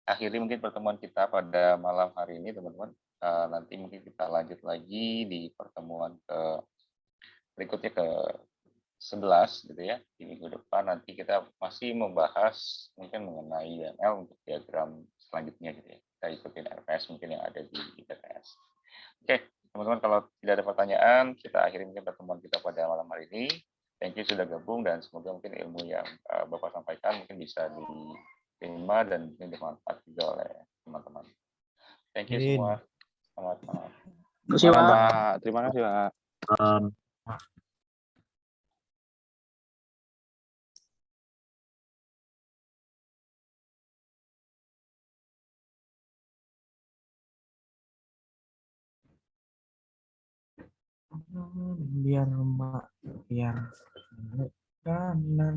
A: akhiri mungkin pertemuan kita pada malam hari ini, teman-teman. Nanti mungkin kita lanjut lagi di pertemuan berikutnya ke 11 gitu ya. Di minggu depan nanti kita masih membahas mungkin mengenai UML untuk diagram selanjutnya gitu ya. Kita ikutin RPS mungkin yang ada di IPTS. Oke, teman-teman, kalau tidak ada pertanyaan, kita akhiri mungkin pertemuan kita pada malam hari ini. Thank you sudah gabung dan semoga mungkin ilmu yang Bapak sampaikan mungkin bisa diterima dan mungkin dimanfaat juga oleh teman-teman. Thank you semua. Selamat malam.
C: Terima kasih, Pak.
B: Terima kasih, Pak.
D: Biar kanan.